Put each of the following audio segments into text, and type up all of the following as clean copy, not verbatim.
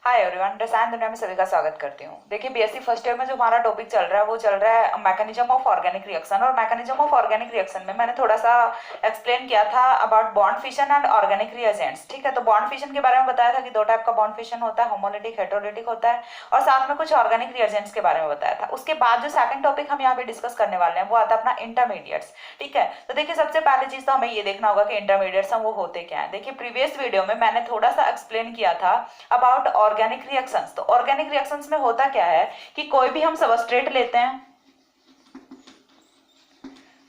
Hi everyone, रसायन दुनिया में सभी का स्वागत करती हूँ। देखिए, बीएससी फर्स्ट ईयर में जो हमारा टॉपिक चल रहा है वो चल रहा है मैकेनिज्म ऑफ ऑर्गेनिक रिएक्शन। और मैकेनिज्म ऑफ ऑर्गेनिक रिएक्शन में मैंने थोड़ा सा एक्सप्लेन किया था about bond fission and organic reagents. ठीक है, तो बॉन्ड फिशन के बारे में बताया था कि दो टाइप का बॉन्ड फिशन होता है, होमोलिटिक हेटेरोलिटिक होता है, और साथ में कुछ ऑर्गेनिक रिएजेंट्स के बारे में बताया था। उसके बाद जो सेकंड टॉपिक हम यहाँ पे डिस्कस करने वाले हैं वो आता है अपना इंटरमीडिएट्स। ठीक है, तो देखिए सबसे पहली चीज तो हमें ये देखना होगा कि इंटरमीडिएट्स हम वो होते क्या है। देखिए प्रीवियस वीडियो में मैंने थोड़ा सा एक्सप्लेन किया था अबाउट ऑर्गेनिक रिएक्शंस। तो ऑर्गेनिक रिएक्शंस में होता क्या है कि कोई भी हम सबस्ट्रेट लेते हैं,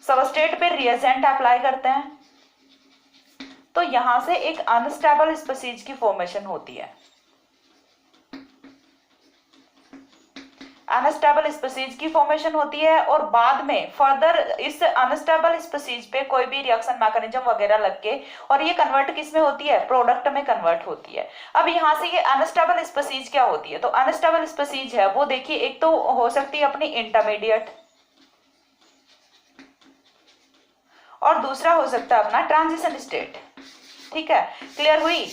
सबस्ट्रेट पे रिएजेंट अप्लाई करते हैं, तो यहां से एक अनस्टेबल स्पीसीज की फॉर्मेशन होती है। अनस्टेबल स्पीसीज की फॉर्मेशन होती है और बाद में फर्दर इस अनस्टेबल स्पीसीज पे कोई भी रिएक्शन मैकेनिज्म वगैरह लग के और ये कन्वर्ट किस में होती है, प्रोडक्ट में कन्वर्ट होती है। अब यहाँ से ये अनस्टेबल स्पीसीज क्या होती है, तो अनस्टेबल स्पीसीज है वो देखिए एक तो हो सकती है अपनी इंटरमीडिएट और दूसरा हो सकता है अपना ट्रांजिशन स्टेट। ठीक है, क्लियर हुई।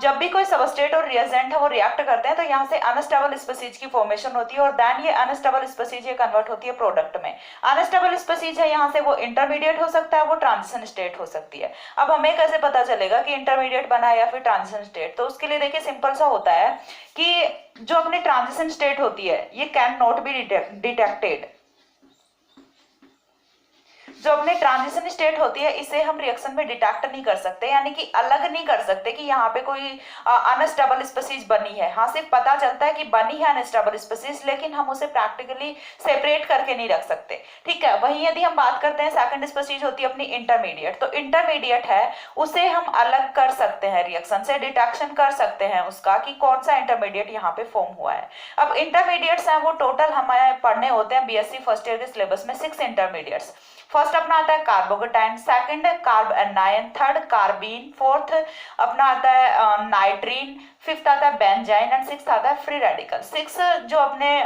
जब भी कोई सबस्ट्रेट और रिएजेंट है वो रिएक्ट करते हैं तो यहाँ से अनस्टेबल स्पीसीज की फॉर्मेशन होती है और देन ये अनस्टेबल स्पीसीज ये कन्वर्ट होती है प्रोडक्ट में। अनस्टेबल स्पीसीज है यहाँ से वो इंटरमीडिएट हो सकता है, वो ट्रांजिशन स्टेट हो सकती है। अब हमें कैसे पता चलेगा कि इंटरमीडिएट बना है या फिर ट्रांजिशन स्टेट, तो उसके लिए देखिए सिंपल सा होता है कि जो अपनी ट्रांजिशन स्टेट होती है ये कैन नॉट बी डिटेक्टेड। जो अपने ट्रांजिशन स्टेट होती है इसे हम रिएक्शन में डिटेक्ट नहीं कर सकते, यानी कि अलग नहीं कर सकते कि यहाँ पे कोई अनस्टेबल स्पीसीज बनी है। हाँ, सिर्फ पता चलता है कि बनी है अनस्टेबल स्पीसीज, लेकिन हम उसे प्रैक्टिकली सेपरेट करके नहीं रख सकते। ठीक है, वहीं यदि हम बात करते हैं सेकंड स्पीसीज होती है अपनी इंटरमीडिएट, तो इंटरमीडिएट है उसे हम अलग कर सकते हैं, रिएक्शन से डिटेक्शन कर सकते हैं उसका कि कौन सा इंटरमीडिएट यहाँ पे फॉर्म हुआ है। अब इंटरमीडिएट्स हैं वो टोटल हमें पढ़ने होते हैं बीएससी फर्स्ट ईयर के सिलेबस में 6 इंटरमीडिएट्स। फर्स्ट अपना आता है carbocation, second carb anion, third carbene, fourth अपना आता है नाइट्रीन, फिफ्थ आता है बेंजाइन एंड सिक्स्थ आता है फ्री रेडिकल। 6 जो अपने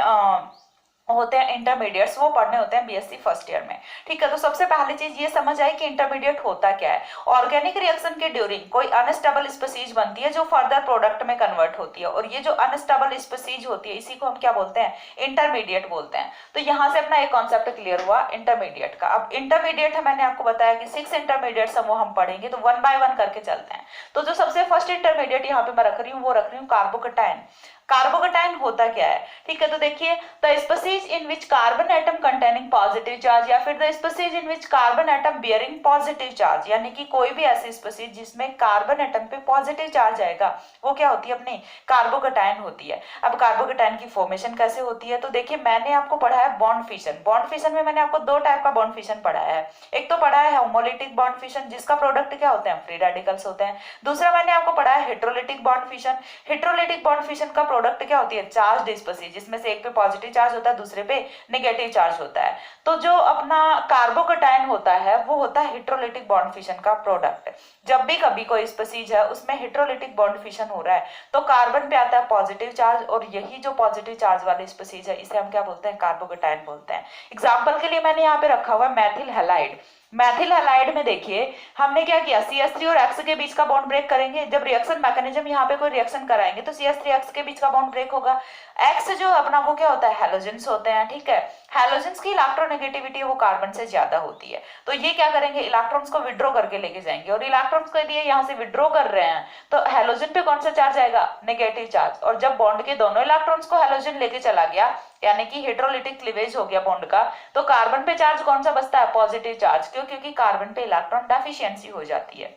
होते हैं इंटरमीडिएट्स वो पढ़ने होते हैं बीएससी फर्स्ट ईयर में। ठीक है, तो सबसे पहली चीज ये समझ आई कि इंटरमीडिएट होता क्या है। ऑर्गेनिक रिएक्शन के ड्यूरिंग कोई अनस्टेबल स्पीसीज बनती है जो फर्दर प्रोडक्ट में कन्वर्ट होती है, और ये जो अनस्टेबल स्पीसीज होती है इसी को हम क्या बोलते हैं, इंटरमीडिएट बोलते हैं। तो यहाँ से अपना एक कॉन्सेप्ट क्लियर हुआ इंटरमीडिएट का। अब इंटरमीडिएट है, मैंने आपको बताया कि 6 इंटरमीडिएट्स वो हम पढ़ेंगे, तो 1 बाय 1 करके चलते हैं। तो जो सबसे फर्स्ट इंटरमीडिएट यहाँ पे मैं रख रही हूँ वो रख रही हूँ कार्बोकेटाइन। कार्बोकेटाइन होता क्या है, ठीक है, तो देखिए the species in which carbon atom containing positive charge या फिर the species in which carbon atom bearing positive charge, यानी कि कोई भी ऐसी स्पीसीज जिसमें कार्बन एटम पे पॉजिटिव चार्ज आएगा वो क्या होती है, अपनी कार्बोकेटाइन होती है। अब कार्बोकेटाइन की फॉर्मेशन कैसे होती है, तो देखिए मैंने आपको पढ़ाया बॉन्ड फिशन। बॉन्ड फिशन में मैंने आपको 2 टाइप का बॉन्ड फिशन पढ़ाया है। एक तो पढ़ा है होमोलिटिक बॉन्ड फिशन जिसका प्रोडक्ट क्या होते हैं, फ्री रेडिकल्स होते हैं। दूसरा मैंने आपको पढ़ाया heterolytic bond fission. Heterolytic bond fission का प्रोडक्ट क्या होती है, चार्ज स्पीसीज, जिसमें से एक पे पॉजिटिव चार्ज होता है दूसरे पे नेगेटिव चार्ज होता है। तो जो अपना कार्बोकेटाइन होता है वो होता है हेटेरोलिटिक बॉन्ड फिशन का प्रोडक्ट। जब भी कभी कोई स्पीसीज है उसमें हेटेरोलिटिक बॉन्ड फिशन हो रहा है तो कार्बन पे आता है पॉजिटिव चार्ज, और यही जो पॉजिटिव चार्ज वाली स्पीसीज है इसे हम क्या बोलते हैं, कार्बोकेटाइन बोलते हैं। एग्जाम्पल के लिए मैंने यहाँ पे रखा हुआ है मैथिल हैलाइड। मैथिल हैलाइड में देखिए हमने क्या किया, CH3 और X के बीच का बॉन्ड ब्रेक करेंगे। जब रिएक्शन मैकेनिज्म यहाँ पे कोई रिएक्शन कराएंगे तो CH3 X के बीच का बॉन्ड ब्रेक होगा। X जो अपना वो क्या होता है, हैलोजेंस होते हैं। ठीक है, हैलोजेंस की इलेक्ट्रोनेगेटिविटी वो कार्बन से ज्यादा होती है, तो ये क्या करेंगे, इलेक्ट्रॉन्स को विड्रॉ करके लेके जाएंगे। और इलेक्ट्रॉन्स को यदि यहाँ से विड्रॉ कर रहे हैं तो हैलोजन पे कौन सा चार्ज आएगा, नेगेटिव चार्ज। और जब बॉन्ड के दोनों इलेक्ट्रॉन्स को हैलोजन लेके चला गया, यानी कि हेटेरोलिटिक क्लीवेज हो गया बॉन्ड का, तो कार्बन पे चार्ज कौन सा बचता है, पॉजिटिव चार्ज। क्यों, क्योंकि कार्बन पे इलेक्ट्रॉन डेफिशिएंसी हो जाती है।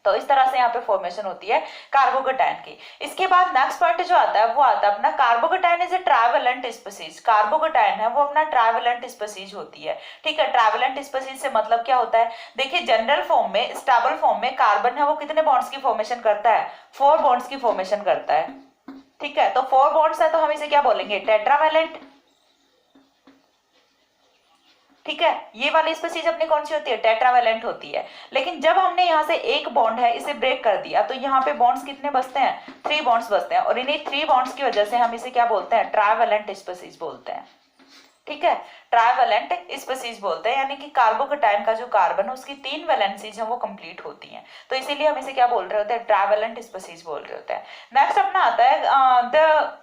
तो इस तरह से यहाँ पे फॉर्मेशन होती है कार्बोकेटाइन की। इसके बाद नेक्स्ट पॉइंट जो आता है वो आता है अपना carbocation is a trivalent species. Carbocation है वो अपना ट्राइवेलेंट स्पीसीज होती है। ठीक है, ट्राइवेलेंट स्पीसीज से मतलब क्या होता है, देखिए जनरल फॉर्म में, स्टेबल फॉर्म में कार्बन है वो कितने बॉन्ड्स की फॉर्मेशन करता है, 4 बॉन्ड्स की फॉर्मेशन करता है। ठीक है, तो 4 बॉन्ड्स है तो हम इसे क्या बोलेंगे, टेट्रावेलेंट। ठीक है, ये वाली स्पीसीज अपनी कौन सी होती है, टेट्रावेलेंट होती है। लेकिन जब हमने यहाँ से एक बॉन्ड है इसे ब्रेक कर दिया तो यहाँ पे बॉन्ड्स कितने बचते हैं, 3 बॉन्ड्स बचते हैं, और इन्हीं 3 बॉन्ड्स की वजह से हम इसे क्या बोलते हैं, ट्राइवेलेंट स्पीसीज बोलते हैं। ठीक है, ट्राइवेलेंट स्पीसीज बोलते हैं, यानी कि कार्बोकेटाइन का जो कार्बन है उसकी 3 वैलेंसीज हैं वो कंप्लीट होती हैं, तो इसीलिए हम इसे क्या बोल रहे होते हैं, ट्राइवेलेंट स्पीसीज बोल रहे होते हैं। नेक्स्ट अपना आता है the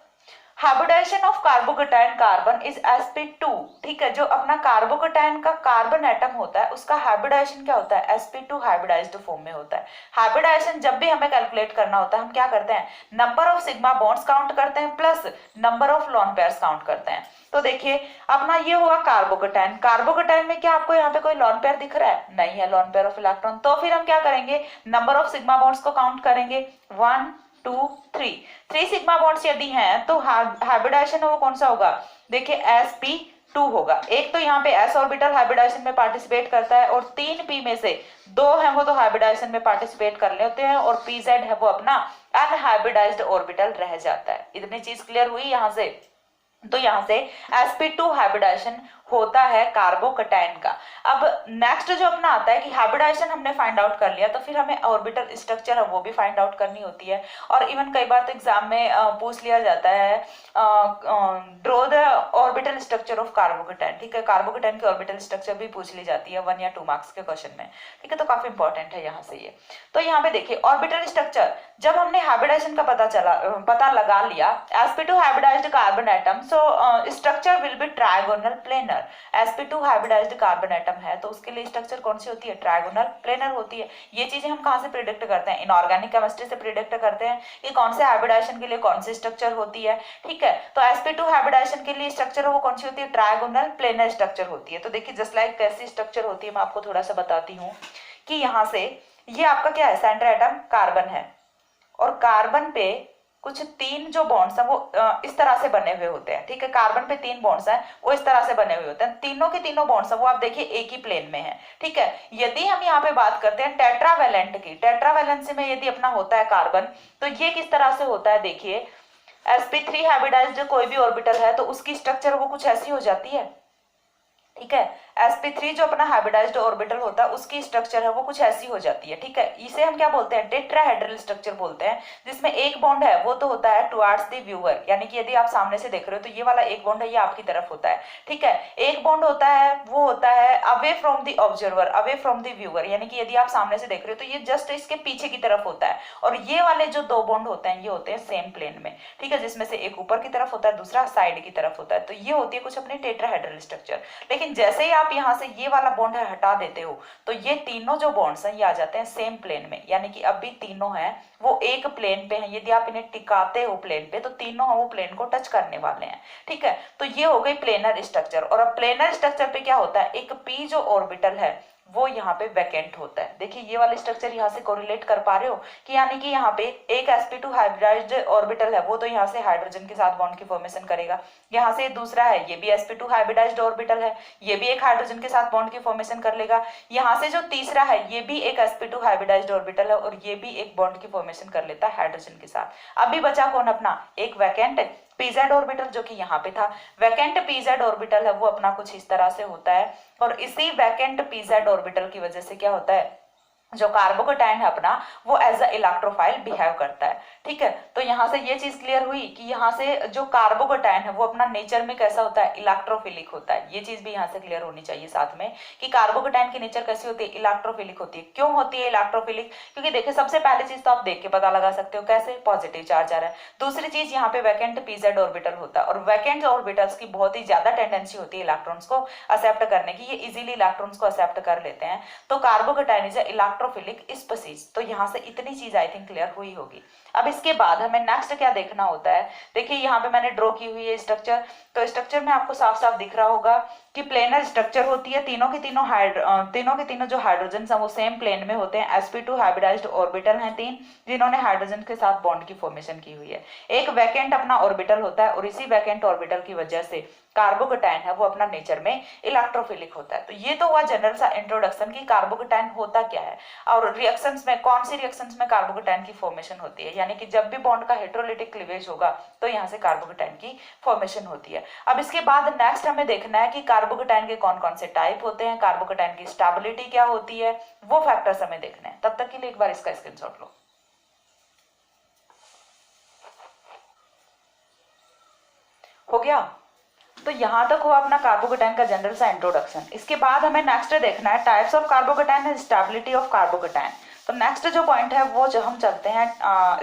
hybridization of carbocation carbon is sp2। ठीक है, जो अपना कार्बोकेटाइन का कार्बन एटम होता है उसका हाइब्रिडाइजेशन क्या होता है, sp2 हाइब्रिडाइज्ड फॉर्म में होता है। हाइब्रिडाइजेशन जब भी हमें कैलकुलेट करना होता है हम क्या करते हैं, number of sigma bonds count करते हैं plus number of lone pairs count करते हैं। तो देखिए अपना ये हुआ कार्बोकेटाइन, कार्बोकेटाइन में क्या आपको यहाँ पे कोई लोन पेयर दिख रहा है, नहीं है लोन पेयर ऑफ इलेक्ट्रॉन, तो फिर हम क्या करेंगे, नंबर ऑफ सिग्मा बॉन्ड्स को काउंट करेंगे, 1 2 3 सिग्मा बॉन्ड्स यदि हैं तो हाइब्रिडाइजेशन वो कौन सा होगा, देखिए sp2 होगा। एक तो यहाँ पे s ऑर्बिटल हाइब्रिडाइजेशन में पार्टिसिपेट करता है और 3p में से 2 हैं वो तो हाइब्रिडाइजेशन में पार्टिसिपेट कर लेते हैं और pz है वो अपना अनहाइब्रिडाइज्ड ऑर्बिटल रह जाता है। इतनी चीज क्लियर हुई यहाँ से, तो यहाँ से sp2 हाइब्रिडाइजेशन होता है कार्बोकेटाइन का। अब नेक्स्ट जो अपना आता है कि हाइब्रिडाइजेशन हमने फाइंड आउट कर लिया तो फिर हमें ऑर्बिटल स्ट्रक्चर है वो भी फाइंड आउट करनी होती है, और इवन कई बार तो एग्जाम में पूछ लिया जाता है draw the orbital structure of carbocation. ठीक है, कार्बोकेटाइन की ऑर्बिटल स्ट्रक्चर भी पूछ ली जाती है 1 या 2 मार्क्स के क्वेश्चन में। ठीक है, तो काफी इंपॉर्टेंट है यहाँ से ये। तो यहाँ पे देखिए ऑर्बिटल स्ट्रक्चर, जब हमने हाइब्रिडाइजेशन का पता लगा लिया sp2 hybridised carbon atom, so structure will be trigonal planar. sp2 hybridised carbon atom है तो उसके लिए स्ट्रक्चर कौन सी होती है, ट्रायगोनल प्लेनर होती है। ये चीजें हम कहाँ से प्रिडिक्ट करते हैं, इनऑर्गेनिक केमिस्ट्री से प्रिडिक्ट करते हैं कि कौन से हाइब्रिडाइजेशन के लिए कौन सी स्ट्रक्चर होती है। ठीक है, तो sp2 हाइब्रिडाइजेशन के लिए स्ट्रक्चर वो कौन सी होती है, ट्रायगोनल प्लेनर स्ट्रक्चर होती है। तो देखिए जस्ट लाइक कैसी स्ट्रक्चर होती है मैं आपको थोड़ा सा बताती हूँ कि यहाँ से ये आपका क्या है, सेंटर एटम कार्बन है और कार्बन पे कुछ 3 जो बॉन्ड्स हैं वो इस तरह से बने हुए होते हैं। ठीक है, कार्बन पे 3 बॉन्ड्स हैं वो इस तरह से बने हुए होते हैं, तीनों के तीनों बॉन्ड्स हैं वो आप देखिए एक ही प्लेन में है। ठीक है, यदि हम यहाँ पे बात करते हैं टेट्रावैलेंट की, टेट्रावैलेंसी में यदि अपना होता है कार्बन तो ये किस तरह से होता है, देखिए sp3 हाइब्रिडाइज्ड कोई भी ऑर्बिटल है तो उसकी स्ट्रक्चर वो कुछ ऐसी हो जाती है। ठीक है, sp3 जो अपना हाइब्रिडाइज्ड ऑर्बिटल होता है उसकी स्ट्रक्चर है वो कुछ ऐसी हो जाती है। ठीक है, इसे हम क्या बोलते हैं, टेट्राहेड्रल स्ट्रक्चर बोलते हैं, जिसमें एक बॉन्ड है वो तो होता है टुवर्ड्स द व्यूअर, यानी कि यदि आप सामने से देख रहे हो तो ये वाला एक बॉन्ड है ये आपकी तरफ होता है। ठीक है, एक बॉन्ड होता है वो होता है away from the observer, away from the viewer, यानी कि यदि आप सामने से देख रहे हो तो ये जस्ट इसके पीछे की तरफ होता है, और ये वाले जो 2 बॉन्ड होते हैं ये होते हैं सेम प्लेन में। ठीक है, जिसमें से एक ऊपर की तरफ होता है दूसरा साइड की तरफ होता है, तो ये होती है कुछ अपनी टेट्राहेड्रल स्ट्रक्चर। लेकिन जैसे ही आप यहाँ से ये वाला बॉन्ड है हटा देते हो तो ये तीनों जो बॉन्ड्स हैं ये आ जाते हैं सेम प्लेन में, यानी कि अब भी तीनों हैं वो एक प्लेन पे हैं। यदि आप इन्हें टिकाते हो प्लेन पे तो तीनों वो प्लेन को टच करने वाले हैं। ठीक है, तो ये हो गई प्लेनर स्ट्रक्चर। और अब प्लेनर स्ट्रक्चर पे क्या होता है, एक p जो ऑर्बिटल है वो यहाँ पे वैकेंट होता है। देखिए ये वाला स्ट्रक्चर यहाँ से कोरिलेट कर पा रहे हो कि यानी कि यहाँ पे एक sp2 हाइब्रिडाइज्ड ऑर्बिटल है वो तो यहाँ से हाइड्रोजन के साथ बॉन्ड की फॉर्मेशन करेगा, यहाँ से दूसरा है ये भी sp2 हाइब्रिडाइज्ड ऑर्बिटल है ये भी एक हाइड्रोजन के साथ बॉन्ड की फॉर्मेशन कर लेगा, यहाँ से जो तीसरा है ये भी एक sp2 हाइब्रिडाइज्ड ऑर्बिटल है और ये भी एक बॉन्ड की फॉर्मेशन कर लेता है हाइड्रोजन के साथ। अभी बचा कौन अपना, एक वैकेंट pz ऑर्बिटल जो कि यहाँ पे था। वैकेंट pz ऑर्बिटल है वो अपना कुछ इस तरह से होता है, और इसी वैकेंट pz ऑर्बिटल की वजह से क्या होता है, जो कार्बोकेटाइन है अपना वो एज अ इलेक्ट्रोफाइल बिहेव करता है। ठीक है, तो यहाँ से ये चीज क्लियर हुई कि यहाँ से जो कार्बोकेटाइन है वो अपना नेचर में कैसा होता है, इलेक्ट्रोफिलिक होता है। ये चीज भी यहाँ से क्लियर होनी चाहिए साथ में कि कार्बोकेटाइन की नेचर कैसी होती है, इलेक्ट्रोफिलिक होती है। क्यों होती है इलेक्ट्रोफिलिक, क्योंकि देखिए सबसे पहली चीज तो आप देख के पता लगा सकते हो कैसे, पॉजिटिव चार्ज आ रहा है। दूसरी चीज यहाँ पे वैकेंट pz ऑर्बिटल होता है, और वैकेंट ऑर्बिटल्स की बहुत ही ज्यादा टेंडेंसी होती है इलेक्ट्रॉन्स को एक्सेप्ट करने की, ये इजीली इलेक्ट्रॉन्स को एक्सेप्ट कर लेते हैं। तो कार्बोकेटाइन इज इलेक्ट्रोफिलिक स्पीसीज। तो यहाँ से इतनी चीज आई थिंक क्लियर हुई होगी। अब इसके बाद हमें नेक्स्ट क्या देखना होता है, देखिए यहाँ पे मैंने ड्रॉ की हुई है स्ट्रक्चर, तो स्ट्रक्चर में आपको साफ साफ दिख रहा होगा कि प्लेनर स्ट्रक्चर होती है। तीनों के तीनों जो हाइड्रोजन हैं वो सेम प्लेन में होते हैं। sp2 हाइब्रिडाइज्ड ऑर्बिटल हैं 3 जिन्होंने हाइड्रोजन के साथ बॉन्ड की फॉर्मेशन की हुई है। एक वैकेंट अपना ऑर्बिटल होता है और इसी वैकेंट ऑर्बिटल की वजह से कार्बोकेटाइन है वो अपना नेचर में इलेक्ट्रोफिलिक होता है। तो ये तो हुआ जनरल सा इंट्रोडक्शन कि कार्बोकेटाइन होता क्या है और रिएक्शंस में कौन सी रिएक्शंस में कार्बोकेटाइन की फॉर्मेशन होती है, यानी कि जब भी बॉन्ड का हेटेरोलिटिक क्लीवेज होगा तो यहाँ से कार्बोकेटाइन की फॉर्मेशन होती है। अब इसके बाद नेक्स्ट हमें देखना है कि कार्बोकेटाइन के कौन कौन से टाइप होते हैं, कार्बोकेटाइन की स्टेबिलिटी क्या होती है, वो फैक्टर्स हमें देखने हैं। तब तक के लिए एक बार इसका स्क्रीनशॉट लो। हो गया, तो यहाँ तक हुआ अपना कार्बोकेटाइन का जनरल सा इंट्रोडक्शन। इसके बाद हमें नेक्स्ट देखना है types of carbocation and stability of carbocation. तो नेक्स्ट जो पॉइंट है वो जो हम चलते हैं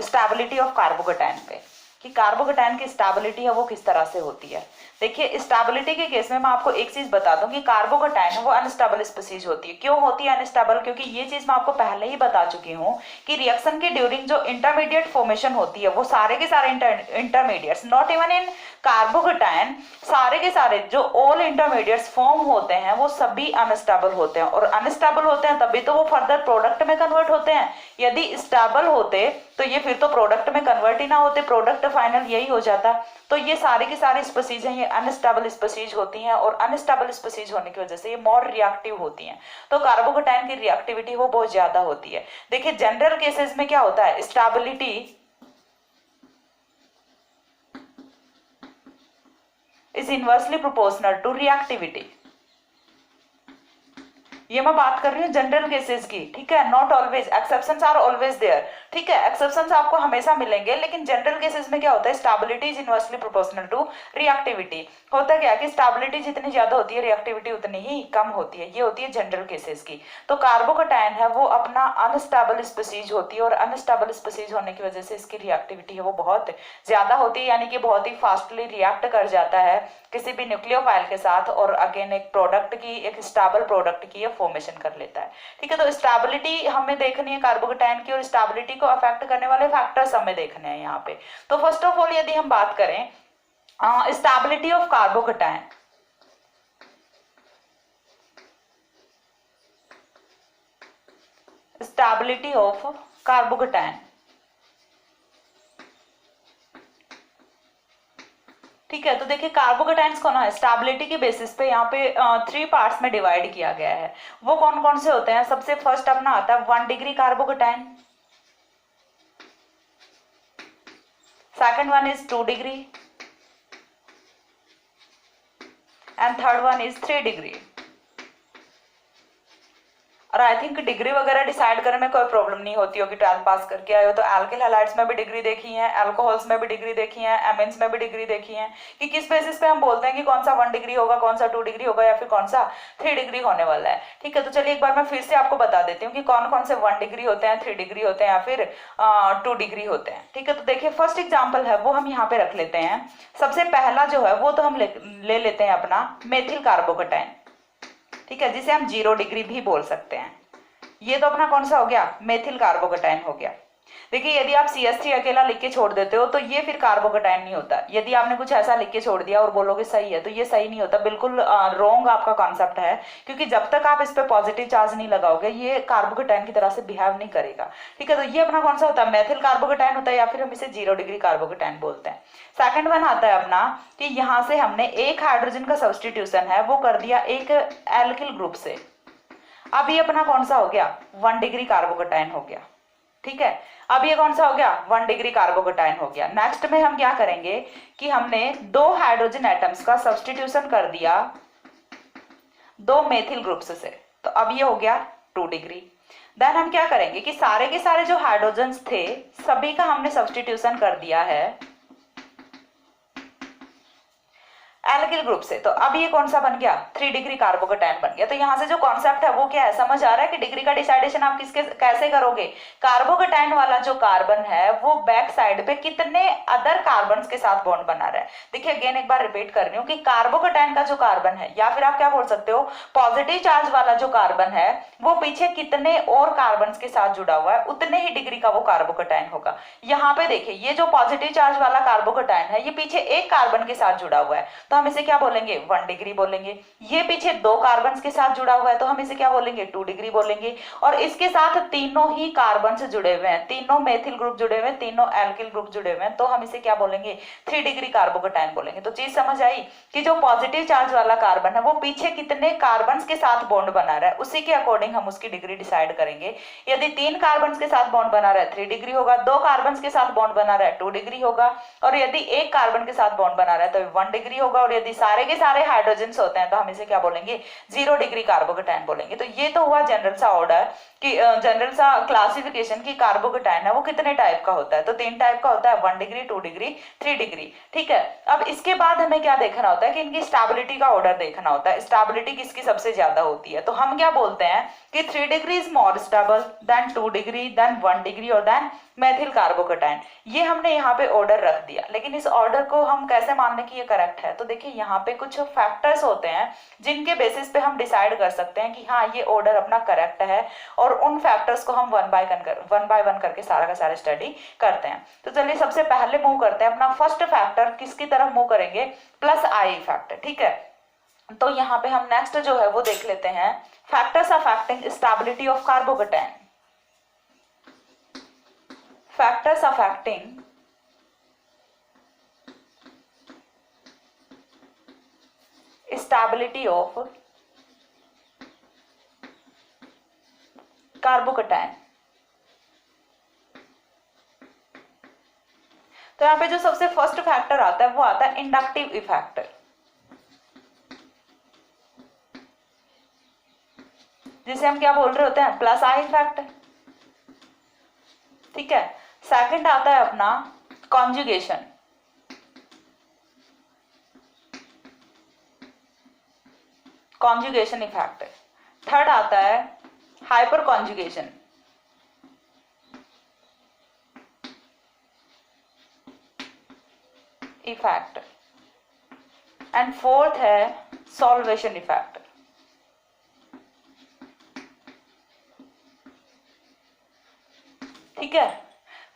स्टेबिलिटी ऑफ कार्बोकेटाइन पे, कि कार्बोकेटाइन की स्टेबिलिटी है वो किस तरह से होती है। देखिए स्टेबिलिटी के केस में मैं आपको एक चीज बता दूं कि कार्बोकेटाइन है वो अनस्टेबल स्पीसीज होती है। क्यों होती है अनस्टेबल? क्योंकि ये चीज मैं आपको पहले ही बता चुकी हूँ कि रिएक्शन के ड्यूरिंग जो इंटरमीडिएट फॉर्मेशन होती है वो सारे के सारे intermediates, not even in carbocation, सारे के सारे जो ऑल इंटरमीडिएट्स फॉर्म होते हैं वो सभी अनस्टेबल होते हैं। और अनस्टेबल होते हैं तभी तो वो फर्दर प्रोडक्ट में कन्वर्ट होते हैं। यदि स्टेबल होते तो ये फिर तो प्रोडक्ट में कन्वर्ट ही ना होते, प्रोडक्ट फाइनल यही हो जाता। तो ये सारे की सारी स्पीसीज हैं ये अनस्टेबल स्पीसीज होती हैं, और अनस्टेबल स्पीसीज होने की वजह से ये मोर रिएक्टिव होती हैं। तो कार्बोकेटाइन की रिएक्टिविटी वो बहुत ज्यादा होती है। देखिए जनरल केसेस में क्या होता है, stability is inversely proportional to reactivity. ये मैं बात कर रही हूँ जनरल केसेस की, ठीक है, not always, exceptions are always there, ठीक है, एक्सेप्शंस आपको हमेशा मिलेंगे, लेकिन जनरल केसेस में क्या होता है, stability is inversely proportional to reactivity. होता क्या है कि स्टेबिलिटी जितनी ज्यादा होती है रिएक्टिविटी उतनी ही कम होती है। ये होती है जनरल केसेस की। तो कार्बोकेटाइन है वो अपना अनस्टेबल स्पीसीज होती है, और अनस्टेबल स्पीसीज होने की वजह से इसकी रिएक्टिविटी है वो बहुत ज्यादा होती है, यानी कि बहुत ही फास्टली रिएक्ट कर जाता है किसी भी न्यूक्लियोफाइल के साथ, और अगेन एक प्रोडक्ट की, एक स्टेबल प्रोडक्ट की फॉर्मेशन कर लेता है। ठीक है, तो स्टेबिलिटी हमें देखनी है कार्बोकेटाइन की, और स्टेबिलिटी को अफेक्ट करने वाले फैक्टर्स हमें देखने हैं यहाँ पे। तो फर्स्ट ऑफ ऑल यदि हम बात करें stability of carbocation, stability of carbocation, ठीक है। तो देखिए कार्बोकेटाइन्स को ना स्टेबिलिटी के बेसिस पे यहाँ पे 3 पार्ट्स में डिवाइड किया गया है। वो कौन कौन से होते हैं? सबसे फर्स्ट अपना आता है 1 degree carbocation, second one is 2 degree, and third one is 3 degree. और आई थिंक डिग्री वगैरह डिसाइड करने में कोई प्रॉब्लम नहीं होती होगी, 12th पास करके आए हो तो। एल्किल हैलाइड्स में भी डिग्री देखी है, अल्कोहल्स में भी डिग्री देखी है, एमिन्स में भी डिग्री देखी है, कि किस बेसिस पे हम बोलते हैं कि कौन सा 1 डिग्री होगा, कौन सा 2 डिग्री होगा, या फिर कौन सा 3 डिग्री होने वाला है। ठीक है, तो चलिए एक बार मैं फिर से आपको बता देती हूँ कि कौन कौन से 1 डिग्री होते हैं, 3 डिग्री होते हैं, या फिर 2 डिग्री होते हैं। ठीक है, तो देखिए फर्स्ट एग्जाम्पल है वो हम यहाँ पे रख लेते हैं। सबसे पहला जो है वो तो हम ले लेते हैं अपना मेथिल कार्बोकेटाइन, ठीक है, जिसे हम 0 डिग्री भी बोल सकते हैं। ये तो अपना कौन सा हो गया, मेथिल कार्बोकेटाइन हो गया। देखिए यदि आप CH3 अकेला लिख के छोड़ देते हो तो ये फिर कार्बोकेटाइन नहीं होता। यदि आपने कुछ ऐसा लिख के छोड़ दिया और बोलोगे सही है, तो ये सही नहीं होता, बिल्कुल रॉन्ग आपका कॉन्सेप्ट है, क्योंकि जब तक आप इस पे पॉजिटिव चार्ज नहीं लगाओगे ये कार्बोकेटाइन की तरह से बिहेव नहीं करेगा। ठीक है, तो ये अपना कौन सा होता है, मेथिल कार्बोकेटाइन होता है, या फिर हम इसे 0 डिग्री कार्बोकेटाइन बोलते हैं। सेकंड वन आता है अपना कि यहाँ से हमने एक हाइड्रोजन का सब्सटीट्यूशन है वो कर दिया एक एल्किल ग्रुप से। अब ये अपना कौन सा हो गया, 1 डिग्री कार्बोकेटाइन हो गया। ठीक है, अब ये कौन सा हो गया, 1 डिग्री कार्बोकेटाइन हो गया। नेक्स्ट में हम क्या करेंगे कि हमने 2 हाइड्रोजन एटम्स का सब्सटीट्यूशन कर दिया 2 मेथिल ग्रुप्स से, तो अब ये हो गया 2 डिग्री। देन हम क्या करेंगे कि सारे के सारे जो हाइड्रोजन्स थे सभी का हमने सब्सटीट्यूशन कर दिया है एल्किल ग्रुप से, तो अब ये कौन सा बन गया, 3 डिग्री कार्बोकेटाइन बन गया। तो यहाँ से जो कॉन्सेप्ट है वो क्या है, समझ आ रहा है कि डिग्री का डिसाइडेशन आप किसके कैसे करोगे। कार्बोकेटाइन वाला जो कार्बन है वो बैक साइड पे कितने अदर कार्बन के साथ बॉन्ड बना रहा है। देखिए अगेन एक बार रिपीट कर रही हूँ कि कार्बोकेटाइन का जो कार्बन है, या फिर आप क्या बोल सकते हो, पॉजिटिव चार्ज वाला जो कार्बन है वो पीछे कितने और कार्बन के साथ जुड़ा हुआ है, उतने ही डिग्री का वो कार्बोकेटाइन होगा। यहाँ पे देखिए ये जो पॉजिटिव चार्ज वाला कार्बोकेटाइन है ये पीछे एक कार्बन के साथ जुड़ा हुआ है, तो हम इसे क्या बोलेंगे, 1 डिग्री बोलेंगे। ये पीछे 2 कार्बन के साथ जुड़ा हुआ है तो हम इसे क्या बोलेंगे, 2 डिग्री बोलेंगे। और इसके साथ तीनों ही कार्बन से जुड़े हुए हैं, तीनों मेथिल ग्रुप जुड़े हुए हैं, तीनों एल्किल ग्रुप जुड़े हुए हैं, तो हम इसे क्या बोलेंगे, 3 डिग्री कार्बोकेटाइन बोलेंगे। तो चीज समझ आई कि जो पॉजिटिव चार्ज वाला कार्बन है वो पीछे कितने कार्बन के साथ बॉन्ड बना रहा है, उसी के अकॉर्डिंग हम उसकी डिग्री डिसाइड करेंगे। यदि 3 कार्बन के साथ बॉन्ड बना रहा है 3 डिग्री होगा, 2 कार्बन के साथ बॉन्ड बना रहा है 2 डिग्री होगा, और यदि 1 कार्बन के साथ बॉन्ड बना रहा है तो 1 डिग्री होगा, होगा, और यदि सारे के सारे हाइड्रोजन्स होते हैं तो हम इसे क्या बोलेंगे, 0 डिग्री कार्बोकेटाइन बोलेंगे। तो ये तो हुआ जनरल सा ऑर्डर कि जनरल सा क्लासिफिकेशन की कार्बोकेटाइन है वो कितने टाइप का होता है। तो 3 टाइप का होता है, 1 डिग्री, 2 डिग्री, 3 डिग्री। ठीक है, अब इसके बाद हमें क्या देखना होता है कि इनकी स्टेबिलिटी का ऑर्डर देखना होता है, स्टेबिलिटी किसकी सबसे ज्यादा होती है। तो हम क्या बोलते हैं कि 3 degree is more stable than 2 degree then 1 degree और देन मेथिल कार्बोकेटाइन। ये हमने यहाँ पे ऑर्डर रख दिया, लेकिन इस ऑर्डर को हम कैसे मानने की ये करेक्ट है। तो देखिए यहाँ पे कुछ फैक्टर्स होते हैं जिनके बेसिस पे हम डिसाइड कर सकते हैं कि हाँ ये ऑर्डर अपना करेक्ट है, और उन फैक्टर्स को हम वन बाय वन करके सारा का सारा स्टडी करते हैं। तो चलिए सबसे पहले मूव करते हैं, अपना फर्स्ट फैक्टर किसकी तरफ मूव करेंगे, प्लस आई फैक्टर। ठीक है, तो यहाँ पे हम नेक्स्ट जो है वो देख लेते हैं, factors affecting stability of carbocation. Factors affecting stability of carbocation. तो यहाँ पे जो सबसे फर्स्ट फैक्टर आता है वो आता है इंडक्टिव इफेक्ट, जिसे हम क्या बोल रहे होते हैं, प्लस आई इफेक्ट। ठीक है, सेकंड आता है अपना कॉन्जुगेशन, कॉन्जुगेशन इफेक्ट। थर्ड आता है hyper conjugation, effect. And fourth है सॉल्वेशन इफेक्ट। ठीक है,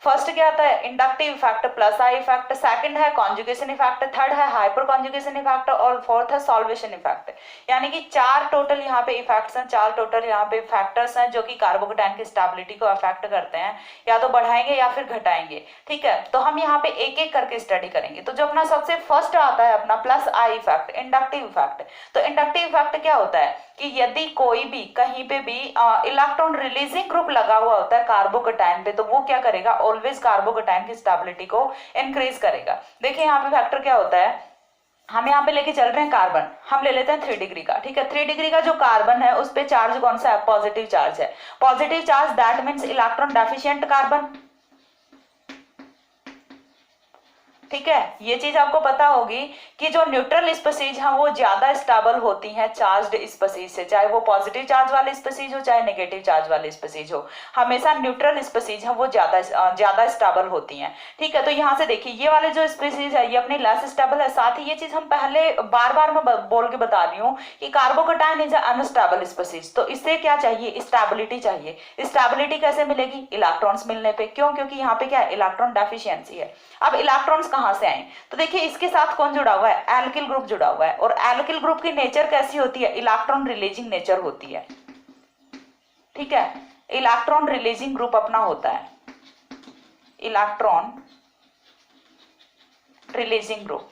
फर्स्ट क्या आता है inductive effect, plus I effect, second है कॉन्जुगेशन इफेक्ट, थर्ड है हाइपर कॉन्जुगेशन इफेक्ट, और फोर्थ है सॉल्वेशन इफेक्ट। यानी कि 4 टोटल यहाँ पे इफेक्ट्स हैं, 4 टोटल यहाँ पे फैक्टर्स हैं जो कि कार्बोकेटाइन की स्टेबिलिटी को अफेक्ट करते हैं, या तो बढ़ाएंगे या फिर घटाएंगे। ठीक है, तो हम यहाँ पे एक एक करके स्टडी करेंगे। तो जो अपना सबसे फर्स्ट आता है अपना plus I effect, inductive effect. तो इंडक्टिव इफेक्ट क्या होता है कि यदि कोई भी कहीं पे भी इलेक्ट्रॉन रिलीजिंग ग्रुप लगा हुआ होता है कार्बोकेटाइन पे, तो वो क्या करेगा, ऑलवेज कार्बोकेटाइन की स्टेबिलिटी को इंक्रीज करेगा। देखिए यहाँ पे फैक्टर क्या होता है, हम यहाँ पे लेके चल रहे हैं कार्बन, हम ले लेते हैं 3 डिग्री का। ठीक है, 3 डिग्री का जो कार्बन है उस पे चार्ज कौन सा है, पॉजिटिव चार्ज है। Positive charge that means electron deficient carbon. ठीक है, ये चीज आपको पता होगी कि जो न्यूट्रल स्पीसीज हैं वो ज्यादा स्टेबल होती हैं चार्ज्ड स्पीसीज से, चाहे वो पॉजिटिव चार्ज वाले स्पीसीज हो चाहे नेगेटिव चार्ज वाले स्पीसीज हो, हमेशा न्यूट्रल स्पीसीज हैं वो ज्यादा स्टेबल होती हैं। ठीक है, तो यहाँ से देखिए ये वाले जो स्पीसीज है ये अपनी लेस स्टेबल है। साथ ही ये चीज हम पहले बार बार मैं बोल के बता रही हूँ कि कार्बोकेटाइन इज अनस्टेबल स्पीसीज, तो इससे क्या चाहिए, स्टेबिलिटी चाहिए। स्टेबिलिटी कैसे मिलेगी, इलेक्ट्रॉन्स मिलने पे। क्यों, क्योंकि यहाँ पे क्या है, इलेक्ट्रॉन डेफिशिएंसी है। अब इलेक्ट्रॉन्स कहाँ से आए, तो देखिए इसके साथ कौन जुड़ा हुआ है, एल्किल ग्रुप जुड़ा हुआ है। और एल्किल ग्रुप की नेचर कैसी होती है, इलेक्ट्रॉन रिलीजिंग नेचर होती है। ठीक है, इलेक्ट्रॉन रिलीजिंग ग्रुप अपना होता है, electron releasing group.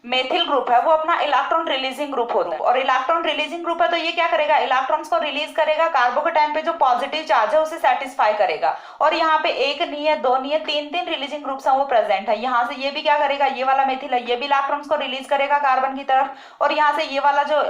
Methyl group है वो अपना इलेक्ट्रॉन रिलीजिंग ग्रुप होता है, और इलेक्ट्रॉन रिलीजिंग ग्रुप है तो ये क्या करेगा, इलेक्ट्रॉन्स को रिलीज करेगा, कार्बोकेटाइन पे जो पॉजिटिव चार्ज है उसे सेटिस्फाई करेगा। और यहाँ पे एक नहीं है, दो नहीं है, 3 रिलीजिंग ग्रुप्स हैं वो प्रेजेंट है। यहाँ से ये भी क्या करेगा, ये वाला मेथिल है ये भी इलेक्ट्रॉन्स को रिलीज करेगा कार्बन की तरफ, और यहाँ से ये वाला जो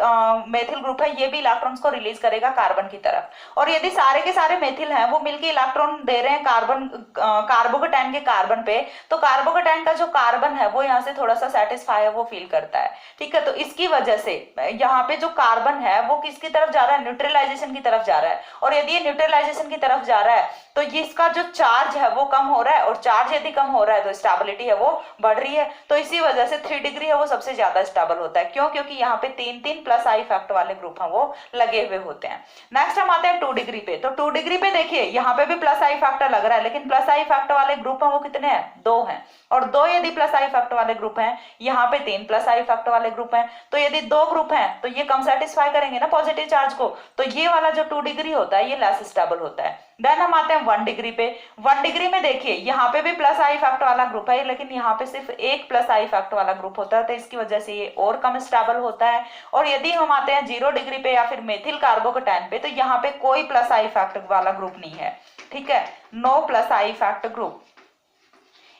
मेथिल ग्रुप है ये भी इलेक्ट्रॉन्स को रिलीज करेगा कार्बन की तरफ। और यदि सारे के सारे मेथिल हैं वो मिलकर इलेक्ट्रॉन दे रहे हैं कार्बोकेटाइन के कार्बन पे, तो कार्बोकेटाइन का जो कार्बन है वो यहाँ से थोड़ा सा सेटिस्फाई है वो फील करता है। ठीक है, तो इसकी वजह से यहाँ पे जो कार्बन है वो किसकी तरफ जा रहा है, न्यूट्रलाइजेशन की तरफ जा रहा है। और यदि ये न्यूट्रलाइजेशन की तरफ जा रहा है तो इसका जो चार्ज है वो कम हो रहा है, और चार्ज यदि कम हो रहा है तो स्टेबिलिटी है वो बढ़ रही है। तो इसी वजह से 3 डिग्री है वो सबसे ज्यादा स्टेबल होता है। क्यों, क्योंकि यहाँ पे 3 प्लस आई इफेक्ट वाले ग्रुप हैं वो लगे हुए होते हैं। नेक्स्ट हम आते हैं 2 डिग्री पे। तो 2 डिग्री पे देखिए यहाँ पे भी प्लस आई फैक्टर लग रहा है, लेकिन प्लस आई फैक्टर वाले ग्रुप हैं वो कितने हैं, 2 हैं। और 2 यदि प्लस आई फैक्टर वाले ग्रुप हैं, यहाँ पे 3 प्लस आई फैक्टर वाले ग्रुप हैं, तो यदि 2 ग्रुप हैं तो ये कम सेटिस्फाई करेंगे ना पॉजिटिव चार्ज को, तो ये वाला जो 2 डिग्री होता है ये लेस स्टेबल होता है। देन हम आते हैं 1 डिग्री पे। 1 डिग्री में देखिए यहाँ पे भी प्लस आई फैक्टर वाला ग्रुप है, लेकिन यहाँ पे सिर्फ एक प्लस आई फैक्टर वाला ग्रुप होता है, तो इसकी वजह से ये और कम स्टेबल होता है। और यदि हम आते हैं 0 डिग्री पे या फिर मेथिल कार्बोकेटाइन पे, तो यहाँ पे कोई प्लस आई फैक्टर वाला ग्रुप नहीं है। ठीक है, no plus I factor group.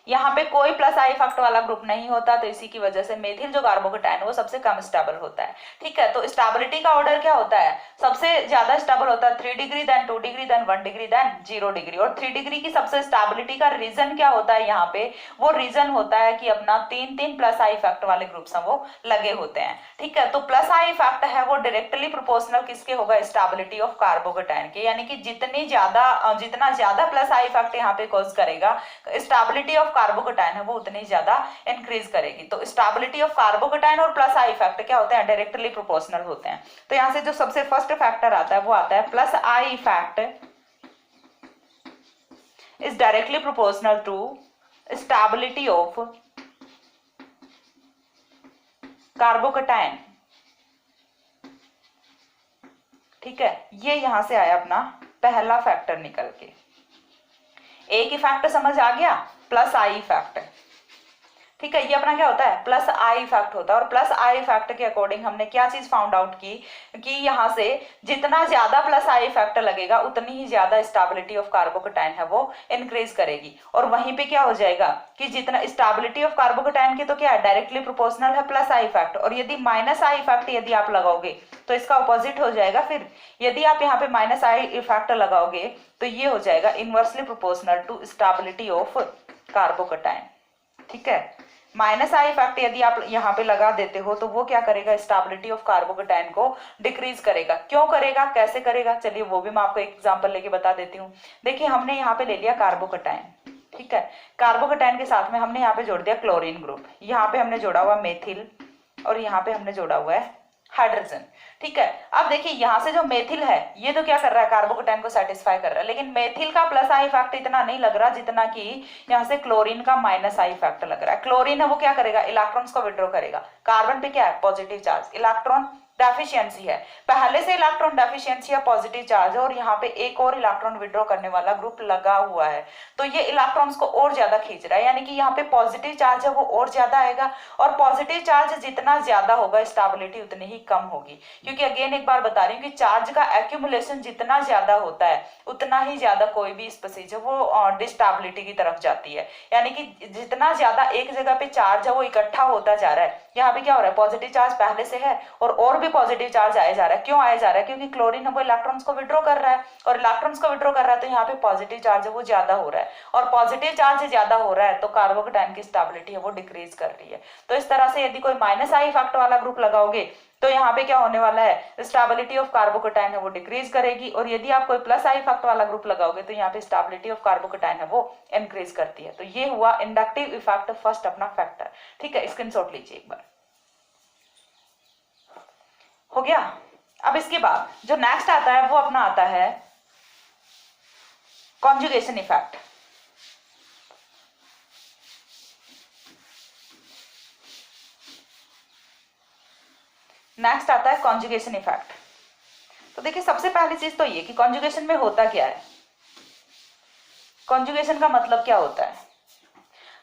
यहाँ पे कोई प्लस आई इफेक्ट वाला ग्रुप नहीं होता, तो इसी की वजह से मेथिल जो कार्बोकेटाइन वो सबसे कम स्टेबल होता है। ठीक है, तो स्टेबिलिटी का ऑर्डर क्या होता है, सबसे ज्यादा स्टेबल होता है 3 degree, then 2 degree, then 1 degree, then 0 degree. और 3 डिग्री की सबसे स्टेबिलिटी का रीजन क्या होता है, यहाँ पे वो रीजन होता है कि अपना 3 प्लस आई इफेक्ट वाले ग्रुप्स हैं वो लगे होते हैं। ठीक है, तो प्लस आई इफेक्ट है वो डायरेक्टली प्रोपोर्शनल किसके होगा, स्टेबिलिटी ऑफ कार्बोकेटाइन के, यानी कि जितना ज्यादा प्लस आई इफेक्ट यहाँ पे कॉज करेगा, स्टेबिलिटी ऑफ कार्बोकेटाइन है वो उतनी ज्यादा इंक्रीज करेगी। तो स्टेबिलिटी ऑफ कार्बोकेटाइन और प्लस आई इफेक्ट क्या होते हैं, डायरेक्टली प्रोपोर्शनल होते हैं। तो यहां से जो सबसे फर्स्ट फैक्टर आता है वो आता है plus I effect is directly proportional to stability of carbocation. ठीक है, ये यहां से आया अपना पहला फैक्टर निकल के। एक इफेक्ट समझ आ गया, प्लस आई इफेक्ट। ठीक है, ये अपना क्या होता है, प्लस आई इफेक्ट होता है। और प्लस आई इफेक्ट के अकॉर्डिंग हमने क्या चीज फाउंड आउट की कि यहाँ से जितना ज्यादा प्लस आई इफेक्ट लगेगा उतनी ही ज्यादा स्टेबिलिटी ऑफ कार्बोकेटाइन है वो इंक्रीज करेगी। और वहीं पे क्या हो जाएगा कि जितना स्टेबिलिटी ऑफ कार्बोकेटाइन की तो क्या है, डायरेक्टली प्रोपोर्शनल है प्लस आई इफेक्ट, और यदि माइनस आई इफेक्ट यदि आप लगाओगे तो इसका ऑपोजिट हो जाएगा। फिर यदि आप यहाँ पे माइनस आई इफेक्ट लगाओगे तो ये हो जाएगा inversely proportional to stability of carbocation. ठीक है, माइनस आई इफेक्ट यदि आप यहाँ पे लगा देते हो तो वो क्या करेगा, स्टेबिलिटी ऑफ कार्बोकेटाइन को डिक्रीज करेगा। क्यों करेगा, कैसे करेगा, चलिए वो भी मैं आपको एक एग्जांपल लेके बता देती हूँ। देखिए, हमने यहाँ पे ले लिया कार्बोकेटाइन। ठीक है, कार्बोकेटाइन के साथ में हमने यहाँ पे जोड़ दिया क्लोरीन ग्रुप, यहाँ पे हमने जोड़ा हुआ मेथिल, और यहाँ पे हमने जोड़ा हुआ है हाइड्रोजन। ठीक है, अब देखिए यहाँ से जो मेथिल है ये तो क्या कर रहा है, कार्बोकेटाइन को सेटिस्फाई कर रहा है, लेकिन मेथिल का प्लस आई इफेक्ट इतना नहीं लग रहा जितना कि यहाँ से क्लोरीन का माइनस आई इफेक्ट लग रहा है। क्लोरीन है वो क्या करेगा, इलेक्ट्रॉन्स को विड्रॉ करेगा। कार्बन पे क्या है, पॉजिटिव चार्ज, इलेक्ट्रॉन डेफिशिएंसी है, पहले से इलेक्ट्रॉन डेफिशिएंसी या पॉजिटिव चार्ज है, और यहाँ पे एक और इलेक्ट्रॉन विड्रॉ करने वाला ग्रुप लगा हुआ है, तो ये इलेक्ट्रॉन्स को और ज्यादा खींच रहा है, यानी कि यहाँ पे पॉजिटिव चार्ज है वो और ज्यादा आएगा। और पॉजिटिव चार्ज जितना ज्यादा होगा स्टेबिलिटी उतनी ही कम होगी, क्योंकि अगेन एक बार बता रही हूँ कि चार्ज का एक्यूमुलेशन जितना ज्यादा होता है उतना ही ज्यादा कोई भी स्पीसीज है वो डिस्टेबिलिटी की तरफ जाती है। यानी कि जितना ज्यादा एक जगह पे चार्ज है वो इकट्ठा होता जा रहा है, यहाँ पे क्या हो रहा है, पॉजिटिव चार्ज पहले से है और भी पॉजिटिव चार्ज आया जा रहा है। क्यों आया जा रहा है, क्योंकि क्लोरीन है वो इलेक्ट्रॉन्स को विड्रॉ कर रहा है, और इलेक्ट्रॉन्स को विड्रॉ कर रहा है तो यहाँ पे पॉजिटिव चार्ज है वो ज्यादा हो रहा है, और पॉजिटिव चार्ज ज्यादा हो रहा है तो कार्बोकेटाइन की स्टेबिलिटी है वो डिक्रीज कर रही है। तो इस तरह से यदि कोई माइनस आई इफेक्ट वाला ग्रुप लगाओगे तो यहाँ पे क्या होने वाला है, स्टेबिलिटी ऑफ कार्बोकेटाइन है वो डिक्रीज करेगी, और यदि आप कोई प्लस आई इफेक्ट वाला ग्रुप लगाओगे तो यहाँ पे स्टेबिलिटी ऑफ कार्बोकेटाइन है वो इंक्रीज करती है। तो ये हुआ इंडक्टिव इफेक्ट, फर्स्ट अपना फैक्टर। ठीक है, स्क्रीनशॉट लीजिए एक बार, हो गया। अब इसके बाद जो नेक्स्ट आता है वो अपना आता है कॉन्जुगेशन इफेक्ट। नेक्स्ट आता है कॉन्जुगेशन इफेक्ट। तो देखिए, सबसे पहली चीज तो ये कि कॉन्जुगेशन में होता क्या है, कॉन्जुगेशन का मतलब क्या होता है।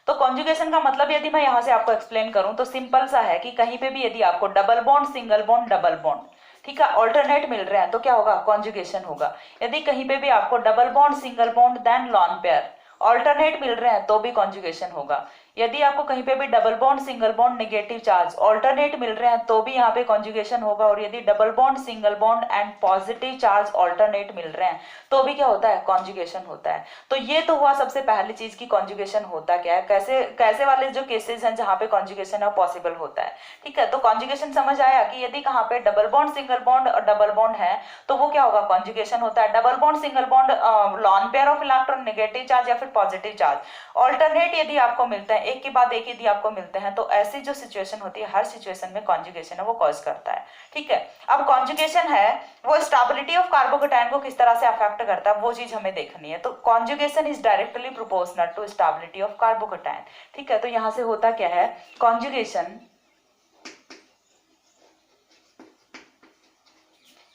तो कॉन्जुगेशन का मतलब यदि मैं यहां से आपको एक्सप्लेन करूं तो सिंपल सा है कि कहीं पे भी यदि आपको double bond, single bond, double bond, ठीक है, ऑल्टरनेट मिल रहे हैं तो क्या होगा, कॉन्जुगेशन होगा। यदि कहीं पे भी आपको double bond, single bond, then lone pair alternate मिल रहे हैं तो भी कॉन्जुगेशन होगा। यदि आपको कहीं पे भी double bond, single bond, negative charge alternate मिल रहे हैं तो भी यहाँ पे कॉन्जुगेशन होगा, और यदि double bond, single bond and positive charge alternate मिल रहे हैं तो भी क्या होता है, कॉन्जुगेशन होता है। तो ये तो हुआ सबसे पहली चीज की कॉन्जुगेशन होता क्या है, कैसे कैसे वाले जो केसेस हैं जहाँ पे कॉन्जुगेशन है पॉसिबल होता है। ठीक है, तो कॉन्जुगेशन समझ आया कि यदि कहाँ पे डबल बॉन्ड, सिंगल बॉन्ड और डबल बॉन्ड है तो वो क्या होगा, कॉन्जुगेशन होता है। Double bond, single bond, lone pair of electron, negative charge या फिर पॉजिटिव चार्ज ऑल्टरनेट यदि आपको मिलते हैं, एक के बाद एक यदि आपको मिलते हैं, तो ऐसी जो सिचुएशन होती है हर सिचुएशन में कॉन्जुगेशन है वो कॉज करता है। ठीक है, अब कॉन्जुगेशन है वो स्टेबिलिटी ऑफ कार्बोकेटाइन को किस तरह से अफेक्ट करता है वो चीज हमें देखनी है। तो conjugation is directly proportional to stability of carbocation. ठीक है, तो यहां से होता क्या है, conjugation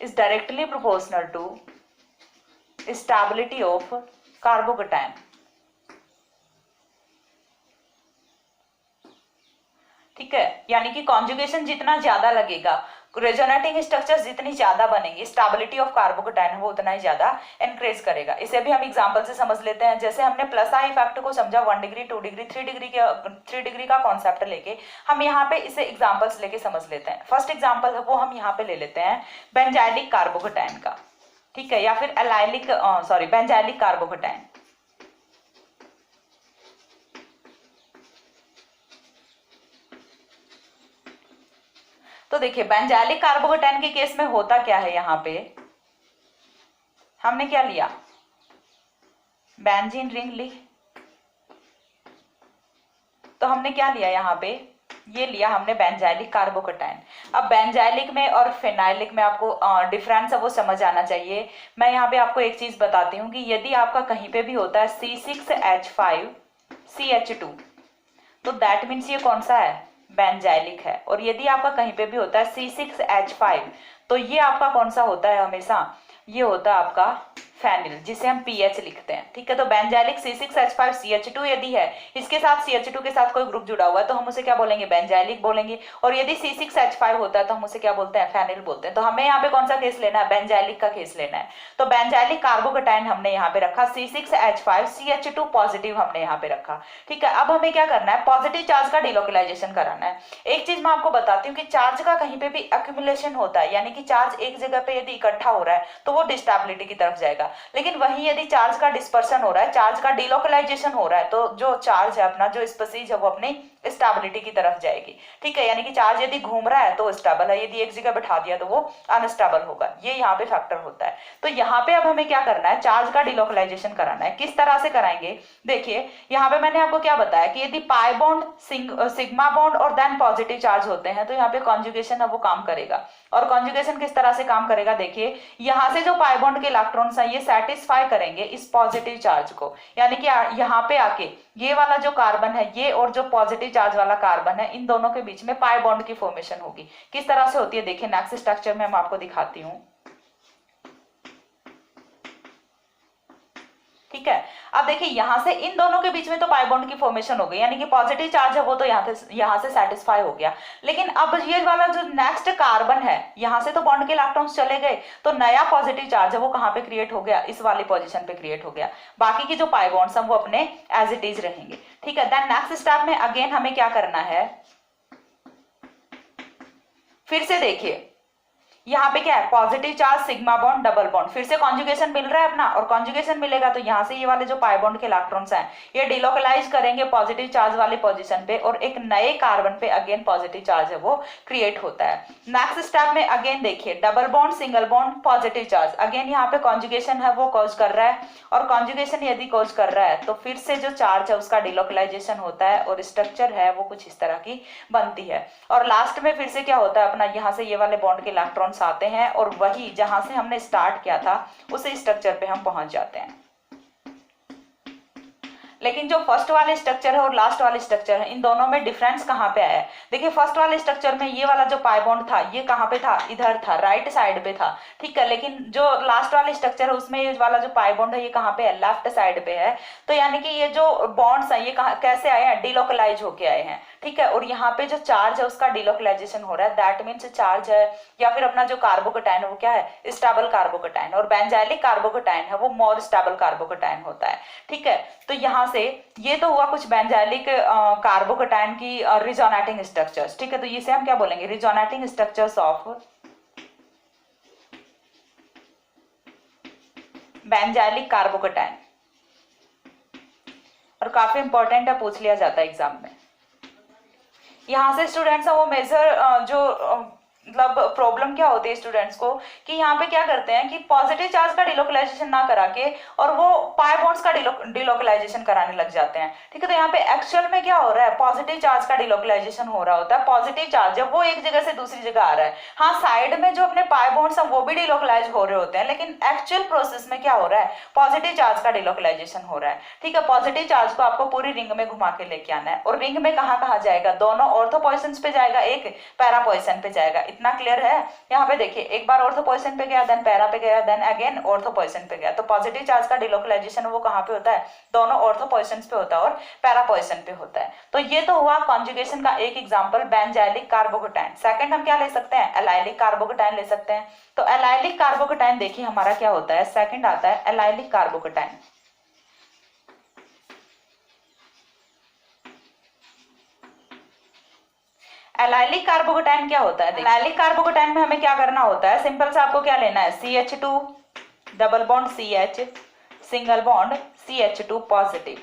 is directly proportional to stability of carbocation. ठीक है, यानी कि कॉन्जुगेशन जितना ज्यादा लगेगा रेजोनेटिंग स्ट्रक्चर्स जितनी ज्यादा बनेंगी, स्टेबिलिटी ऑफ कार्बोकेटाइन वो उतना ही ज्यादा इंक्रीज करेगा। इसे भी हम एग्जांपल से समझ लेते हैं। जैसे हमने प्लस आई इफेक्ट को समझा 1 डिग्री 2 डिग्री 3 डिग्री का कॉन्सेप्ट लेके, हम यहाँ पे इसे एग्जांपल्स लेके समझ लेते हैं। फर्स्ट एग्जांपल है वो हम यहाँ पे ले लेते हैं बेंजाइलिक कार्बोकेटाइन का, ठीक है, या फिर एलाइलिक बेंजाइलिक कार्बोकेटाइन। तो देखिए बेंजाइलिक कार्बोकेटाइन के केस में होता क्या है, यहाँ पे हमने क्या लिया, बेंजीन रिंग ली। तो हमने क्या लिया यहाँ पे, ये लिया हमने बेंजाइलिक कार्बोकेटाइन। अब बेंजाइलिक में और फिनाइलिक में आपको डिफरेंस है वो समझ आना चाहिए। मैं यहाँ पे आपको एक चीज बताती हूँ कि यदि आपका कहीं पे भी होता है C6H5CH2 तो दैट मीन्स ये कौन सा है, बेंजाइलिक है। और यदि आपका कहीं पे भी होता है C6H5 तो ये आपका कौन सा होता है, हमेशा ये होता है आपका फेनिल, जिसे हम पीएच लिखते हैं, ठीक है। तो बेंजाइलिक C6H5CH2 यदि है, इसके साथ CH2 के साथ कोई ग्रुप जुड़ा हुआ है तो हम उसे क्या बोलेंगे, बेंजाइलिक बोलेंगे। और यदि C6H5 होता है तो हम उसे क्या बोलते हैं, फेनिल बोलते हैं। तो हमें यहाँ पे कौन सा केस लेना है, बेंजाइलिक का केस लेना है। तो बेंजाइलिक कार्बोकेटाइन हमने यहाँ पे रखा, C6H5CH2 पॉजिटिव हमने यहाँ पे रखा, ठीक है। अब हमें क्या करना है, पॉजिटिव चार्ज का डिलोकलाइजेशन कराना है। एक चीज मैं आपको बताती हूँ कि चार्ज का कहीं पे भी एक्यूमुलेशन होता है, यानी कि चार्ज एक जगह पे यदि इकट्ठा हो रहा है तो वो डिस्टेबिलिटी की तरफ जाएगा। लेकिन वहीं यदि चार्ज का डिस्पर्सन हो रहा है, चार्ज का डिलोकलाइजेशन हो रहा है, तो जो चार्ज है अपना, जो स्पीसीज है वो अपनी स्टेबिलिटी की तरफ जाएगी, ठीक है। यानी कि चार्ज यदि घूम रहा है तो स्टेबल है, यदि एक जगह बैठा दिया तो वो अनस्टेबल होगा। ये यहाँ पे फैक्टर होता है। तो यहाँ पे अब हमें क्या करना है, चार्ज का डिलोकलाइजेशन कराना है। किस तरह से कराएंगे, देखिए यहाँ पे मैंने आपको क्या बताया कि यदि पाई बॉन्ड, सिग्मा बॉन्ड और देन पॉजिटिव चार्ज होते हैं तो यहाँ पे कॉन्जुगेशन है वो काम करेगा। और कॉन्जुगेशन किस तरह से काम करेगा, देखिए यहाँ से जो पाई बॉन्ड के इलेक्ट्रॉन्स हैं ये सेटिस्फाई करेंगे इस पॉजिटिव चार्ज को, यानी कि यहाँ पे आके ये वाला जो कार्बन है ये और जो पॉजिटिव चार्ज वाला कार्बन है, इन दोनों के बीच में पाई बॉन्ड की फॉर्मेशन होगी। किस तरह से होती है देखिए, नेक्स्ट स्ट्रक्चर में हम आपको दिखाती हूँ, ठीक है। अब देखिए यहाँ से इन दोनों के बीच में तो पाई बॉन्ड की फॉर्मेशन हो गई, यानी कि पॉजिटिव चार्ज है वो तो यहाँ से सेटिस्फाई हो गया। लेकिन अब ये वाला जो नेक्स्ट कार्बन है, यहाँ से तो बॉन्ड के इलेक्ट्रॉन्स चले गए, तो नया पॉजिटिव चार्ज है वो कहाँ पे क्रिएट हो गया, इस वाली पोजीशन पे क्रिएट हो गया। बाकी की जो पाई बॉन्ड्स हैं वो अपने एज इट इज रहेंगे, ठीक है। देन नेक्स्ट स्टेप में अगेन हमें क्या करना है, फिर से देखिए यहाँ पे क्या है, positive charge sigma bond double bond, फिर से कॉन्जुगेशन मिल रहा है अपना, और कॉन्जुगेशन मिलेगा तो यहाँ से ये वाले जो पाई बॉन्ड के इलेक्ट्रॉन्स हैं ये डिलोकलाइज करेंगे पॉजिटिव चार्ज वाली पोजीशन पे, और एक नए कार्बन पे अगेन पॉजिटिव चार्ज है वो क्रिएट होता है। नेक्स्ट स्टेप में अगेन देखिए double bond single bond positive charge, again यहाँ पे कॉन्जुगेशन है वो कॉज कर रहा है, और कॉन्जुगेशन यदि कॉज कर रहा है तो फिर से जो चार्ज है उसका डिलोकलाइजेशन होता है और स्ट्रक्चर है वो कुछ इस तरह की बनती है। और लास्ट में फिर से क्या होता है अपना, यहाँ से ये वाले बॉन्ड के इलेक्ट्रॉन्स आते हैं और वही जहां से हमने स्टार्ट किया था उसी स्ट्रक्चर पे हम पहुंच जाते हैं। लेकिन जो फर्स्ट वाले स्ट्रक्चर है और लास्ट वाले स्ट्रक्चर है, इन दोनों में डिफरेंस कहाँ पे आया है, देखिए फर्स्ट वाले स्ट्रक्चर में ये वाला जो पाई बॉन्ड था ये कहाँ पे था, इधर था, राइट साइड पे था, ठीक है। लेकिन जो लास्ट वाले स्ट्रक्चर है उसमें ये वाला जो पाई बॉन्ड है ये कहाँ पे है, लेफ्ट साइड पे है। तो यानी कि ये जो बॉन्ड्स है ये कहाँ कैसे आए हैं, डिलोकलाइज होके आए हैं, ठीक है। और यहाँ पे जो चार्ज है उसका डिलोकलाइजेशन हो रहा है, दैट मीन्स चार्ज है या फिर अपना जो कार्बोकेटाइन है वो क्या है, स्टेबल कार्बोकेटाइन, और बेंजाइलिक कार्बोकेटाइन है वो मोर स्टेबल कार्बोकेटाइन होता है, ठीक है। तो यहाँ से ये तो हुआ कुछ बेंजाइलिक कार्बोकेटाइन की रिजोनेटिंग स्ट्रक्चर्स, ठीक है। तो इसे हम क्या बोलेंगे, resonating structures of benzylic carbocation, और काफी इंपॉर्टेंट है, पूछ लिया जाता है एग्जाम में। यहाँ से स्टूडेंट्स है वो मेजर जो मतलब प्रॉब्लम क्या होती है स्टूडेंट्स को कि यहाँ पे क्या करते हैं कि पॉजिटिव चार्ज का डिलोकलाइजेशन ना करा के और वो पाई बॉन्ड्स का डिलोकलाइजेशन कराने लग जाते हैं, ठीक है। तो यहाँ पे एक्चुअल में क्या हो रहा है, पॉजिटिव चार्ज का डिलोकलाइजेशन हो रहा होता है, पॉजिटिव चार्ज है वो एक जगह से दूसरी जगह आ रहा है, हाँ साइड में जो अपने पाई बॉन्ड्स हैं वो भी डिलोकलाइज हो रहे होते हैं, लेकिन एक्चुअल प्रोसेस में क्या हो रहा है, पॉजिटिव चार्ज का डिलोकलाइजेशन हो रहा है, ठीक है। पॉजिटिव चार्ज को आपको पूरी रिंग में घुमा के लेके आना है, और रिंग में कहाँ कहाँ जाएगा, दोनों ऑर्थो पोजीशंस पे जाएगा, एक पैरा पोजीशन पे जाएगा। इतना क्लियर है। यहाँ पे देखिए एक बार ऑर्थो पोजीशन पे गया, देन पैरा पे गया, देन अगेन ऑर्थो पोजीशन पे गया। तो पॉजिटिव चार्ज का डिलोकलाइजेशन वो कहाँ पे होता है, दोनों ऑर्थो पोजीशन पे होता है और पैरा पोजीशन पे होता है। तो ये तो हुआ कॉन्जुगेशन का एक एग्जाम्पल, बेंजाइलिक कार्बोकेटाइन। सेकंड हम क्या ले सकते हैं, एलाइलिक कार्बोकेटाइन ले सकते हैं। तो एलाइलिक कार्बोकेटाइन देखिए हमारा क्या होता है, सेकंड आता है एलाइलिक कार्बोकेटाइन। एलाइलिक कार्बोकेटाइन क्या होता है, एलाइलिक कार्बोकेटाइन में हमें क्या करना होता है, सिंपल से आपको क्या लेना है, CH2 double bond CH single bond CH2 positive.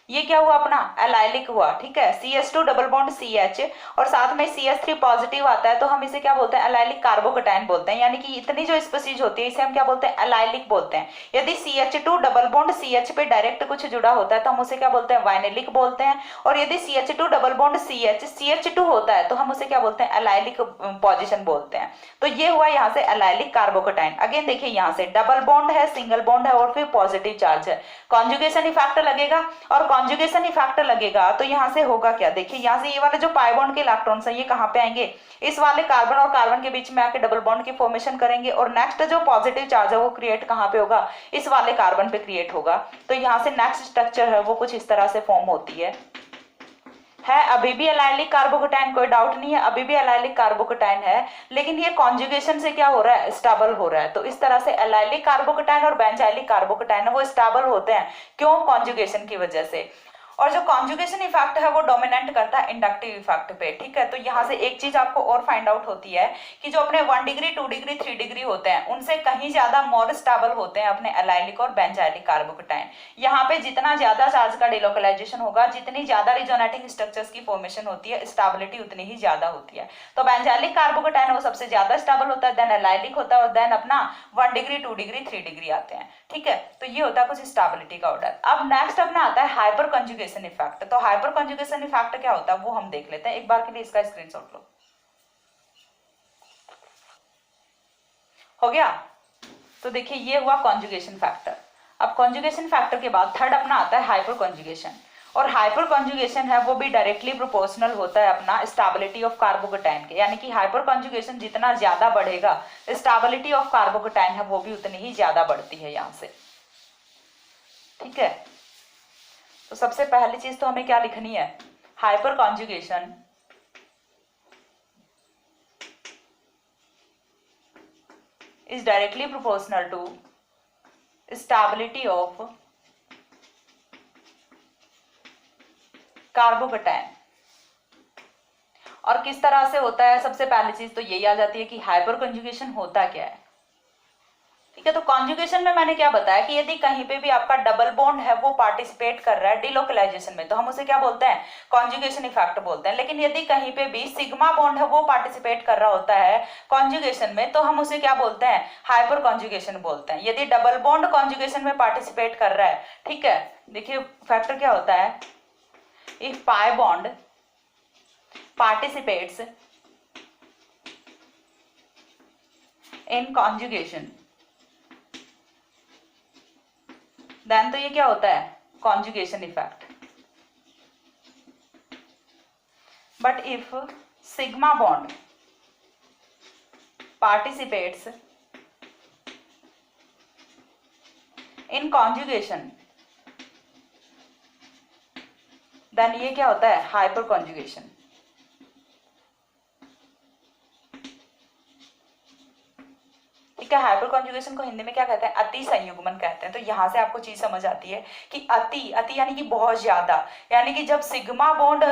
ये क्या हुआ अपना एलाइलिक हुआ, ठीक है, CH2 डबल बॉन्ड CH और साथ में CH3 पॉजिटिव आता है, तो हम इसे क्या बोलते हैं, एलाइलिक कार्बोकेटाइन बोलते हैं। यानी कि इतनी जो स्पीशीज होती है इसे हम क्या बोलते हैं, एलाइलिक बोलते हैं। यदि CH2 डबल बॉन्ड CH पे डायरेक्ट कुछ जुड़ा होता है तो हम उसे क्या बोलते हैं, वाइनेलिक बोलते हैं। और यदि CH2 double bond CH CH2 होता है तो हम उसे क्या बोलते हैं, एलाइलिक पोजिशन बोलते हैं। तो ये हुआ यहाँ से एलाइलिक कार्बोकेटाइन। अगेन देखिए यहाँ से डबल बॉन्ड है, सिंगल बॉन्ड है और फिर पॉजिटिव चार्ज है, कॉन्जुगेशन इफेक्ट लगेगा। और कॉन्जुगेशन इफेक्ट लगेगा तो यहाँ से होगा क्या, देखिए यहाँ से ये वाले जो पाई बॉन्ड के इलेक्ट्रॉन्स हैं ये कहाँ पे आएंगे, इस वाले कार्बन और कार्बन के बीच में आके डबल बॉन्ड की फॉर्मेशन करेंगे। और नेक्स्ट जो पॉजिटिव चार्ज है वो क्रिएट कहाँ पे होगा, इस वाले कार्बन पे क्रिएट होगा। तो यहाँ से नेक्स्ट स्ट्रक्चर है वो कुछ इस तरह से फॉर्म होती है अभी भी एलाइलिक कार्बोकेटाइन, कोई डाउट नहीं है, अभी भी एलाइलिक कार्बोकेटाइन है, लेकिन ये कॉन्जुगेशन से क्या हो रहा है, स्टेबल हो रहा है। तो इस तरह से एलाइलिक कार्बोकेटाइन और बेंजाइलिक कार्बोकेटाइन है वो स्टेबल होते हैं, क्यों, कॉन्जुगेशन की वजह से। और जो कॉन्जुगेशन इफेक्ट है वो डोमिनेंट करता है इंडक्टिव इफेक्ट पे, ठीक है। तो यहाँ से एक चीज आपको और फाइंड आउट होती है कि जो अपने 1 डिग्री 2 डिग्री 3 डिग्री होते हैं उनसे कहीं ज्यादा मोर स्टेबल होते हैं अपने एलाइलिक और बेंजाइलिक कार्बोकेटाइन। यहाँ पे जितना ज्यादा चार्ज का डिलोकलाइजेशन होगा, जितनी ज्यादा रिजोनेटिंग स्ट्रक्चर्स की फॉर्मेशन होती है, स्टेबिलिटी उतनी ही ज्यादा होती है। तो बेंजाइलिक कार्बोकेटाइन वो सबसे ज्यादा स्टेबल होता है, देन एलाइलिक होता है और देन अपना 1 डिग्री 2 डिग्री 3 डिग्री आते हैं, ठीक है। तो ये होता है कुछ स्टेबिलिटी का ऑर्डर। अब नेक्स्ट अपना आता है हाइपर कंजुगेशन इफेक्ट। तो हाइपर कंजुगेशन इफेक्ट क्या होता है वो हम देख लेते हैं, एक बार के लिए इसका स्क्रीनशॉट लो। हो गया, तो देखिए ये हुआ कंजुगेशन फैक्टर। अब कंजुगेशन फैक्टर के बाद थर्ड अपना आता है हाइपर कंजुगेशन। और हाइपर कंजुगेशन है वो भी डायरेक्टली प्रोपोर्शनल होता है अपना स्टेबिलिटी ऑफ कार्बोकेटाइन के, यानी कि हाइपर कंजुगेशन जितना ज्यादा बढ़ेगा स्टेबिलिटी ऑफ कार्बोकेटाइन है वो भी उतनी ही ज्यादा बढ़ती है यहां से, ठीक है। तो सबसे पहली चीज तो हमें क्या लिखनी है, hyperconjugation is directly proportional to stability of carbocation. और किस तरह से होता है, सबसे पहली चीज तो यही आ जाती है कि हाइपर कॉन्जुगेशन होता क्या है, ठीक है। तो कॉन्जुगेशन में मैंने क्या बताया कि यदि कहीं पे भी आपका डबल बॉन्ड है वो पार्टिसिपेट कर रहा है डिलोकलाइजेशन में तो हम उसे क्या बोलते हैं, कॉन्जुगेशन इफेक्ट बोलते हैं। लेकिन यदि कहीं पे भी सिग्मा बॉन्ड है वो पार्टिसिपेट कर रहा होता है कॉन्जुगेशन में तो हम उसे क्या बोलते हैं, हाइपर कॉन्जुगेशन बोलते हैं। यदि डबल बॉन्ड कॉन्जुगेशन में पार्टिसिपेट कर रहा है, ठीक है, देखिए फैक्टर क्या होता है, if pi bond participates in conjugation then तो ये क्या होता है, conjugation effect. But if sigma bond participates in conjugation then ये क्या होता है, हाइपर कॉन्जुगेशन। ठीक है, हाइपर कॉन्जुगेशन को हिंदी में क्या कहते हैं, अति संयुग्मन कहते हैं। तो यहाँ से आपको चीज समझ आती है कि अति यानी कि बहुत ज्यादा, यानी कि जब सिग्मा बॉन्ड